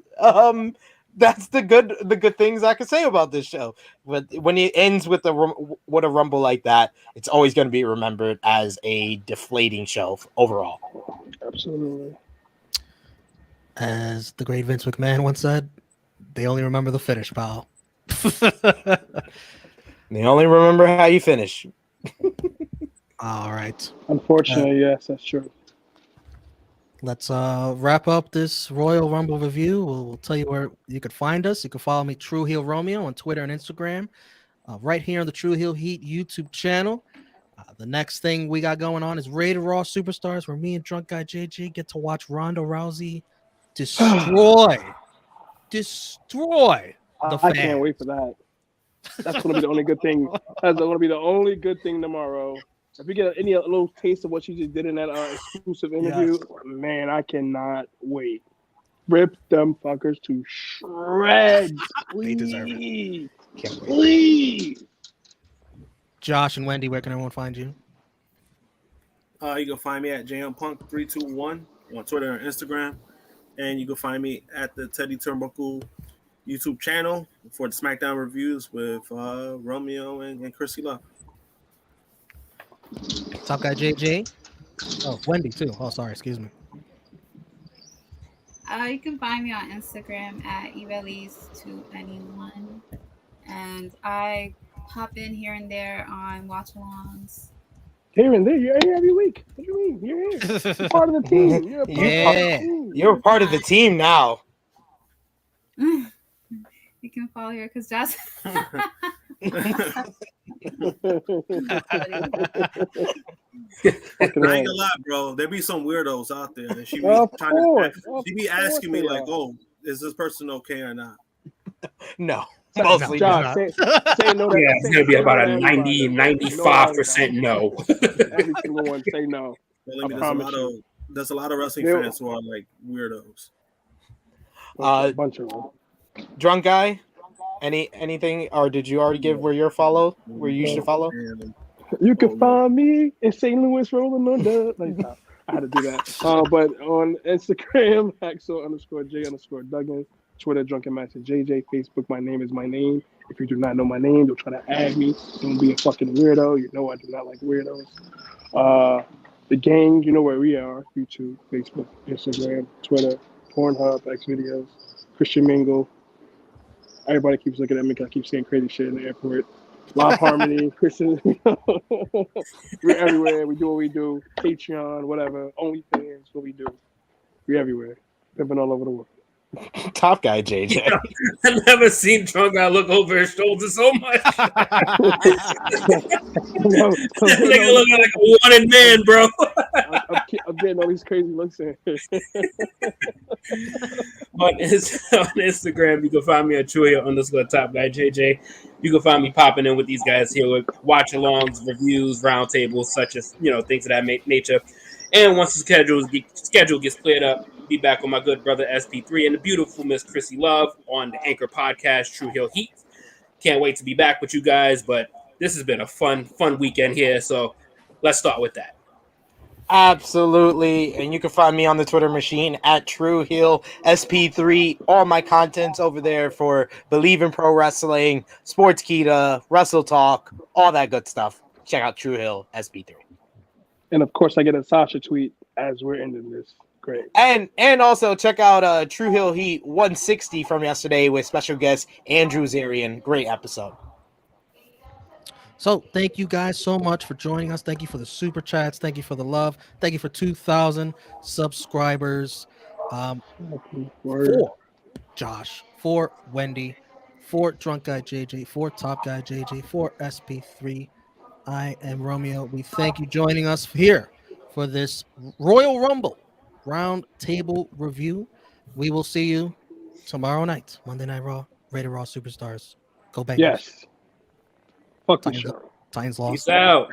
That's the good things I can say about this show. But when it ends with a Rumble like that, it's always going to be remembered as a deflating show overall.
absolutely.
As the great Vince McMahon once said, they only remember the finish, pal.
They only remember how you finish.
All right.
Unfortunately, yes, that's true.
let's wrap up this Royal Rumble review. We'll tell you where you could find us. You can follow me, True Heel Romeo, on Twitter and Instagram. Right here on the True Heel Heat YouTube channel. The next thing we got going on is Rated Raw Superstars, where me and Drunk Guy JJ get to watch Ronda Rousey destroy the
I can't wait for that. That's going to be the only good thing. That's going to be the only good thing tomorrow. If we get any little taste of what she just did in that exclusive interview, man, I cannot wait. Rip them fuckers to shreds.
They deserve it.
Please.
Josh and Wendy, where can everyone find you?
You can find me at JMPunk321 on Twitter and Instagram. And you can find me at the Teddy Turnbuckle YouTube channel for the SmackDown reviews with Romeo and Chrissy Love.
Top Guy JJ. Oh, Wendy too. Oh, sorry. Excuse me.
You can find me on Instagram at evelise2anyone. And I pop in here and there on watch-alongs.
Here and there, you're here every week. What do you mean? You're here. You're part of the team. You're a part of the team.
You're a part of the team now.
You can follow here because Josh.
I ain't gonna lie, bro. There be some weirdos out there, and she be asking me like, "Oh, is this person okay or not?"
No, mostly
Josh, say no.
Yeah, it's gonna be about a 95% no.
Every single one say no.
There's a lot of wrestling fans who are like weirdos.
Bunch of them.
Drunk Guy, anything, or did you already give where you should follow?
You can find me in St. Louis rolling on the. I had to do that. But on Instagram, Axel_J_Duggan, Twitter, Drunken Master JJ, Facebook, my name is my name. If you do not know my name, don't try to add me. Don't be a fucking weirdo. You know I do not like weirdos. The gang, you know where we are: YouTube, Facebook, Instagram, Twitter, Pornhub, Xvideos, Christian Mingle. Everybody keeps looking at me because I keep saying crazy shit in the airport. Live Harmony, Christian. We're everywhere. We do what we do. Patreon, whatever. OnlyFans, what we do. We're everywhere. Pimping all over the world.
Top Guy JJ.
I've never seen Drunk Guy look over his shoulder so much. That nigga looking like a wanted man, bro.
I'm getting all these crazy looks in.
On Instagram, you can find me at Chuya_Top Guy JJ. You can find me popping in with these guys here with watch-alongs, reviews, roundtables, such as things of that nature. And once the schedule gets cleared up, be back with my good brother SP3 and the beautiful Miss Chrissy Love on the Anchor podcast, True Heel Heat. Can't wait to be back with you guys, but this has been a fun weekend here. So let's start with that.
Absolutely. And you can find me on the Twitter machine at True Heel SP3. All my content's over there for Believe in Pro Wrestling, Sportskeeda, Wrestle Talk, all that good stuff. Check out True Heel SP3.
And of course, I get a Sasha tweet as we're ending this. Great.
And also check out True Heel Heat 160 from yesterday with special guest Andrew Zarian. Great episode.
So thank you guys so much for joining us. Thank you for the super chats. Thank you for the love. Thank you for 2,000 subscribers. For Josh, for Wendy, for Drunk Guy JJ, for Top Guy JJ, for SP3. I am Romeo. We thank you joining us here for this Royal Rumble round table review. We will see you tomorrow night, Monday Night Raw, Rated Raw Superstars. Go Bengals.
Yes. Fuck the show.
Titans lost.
Peace out.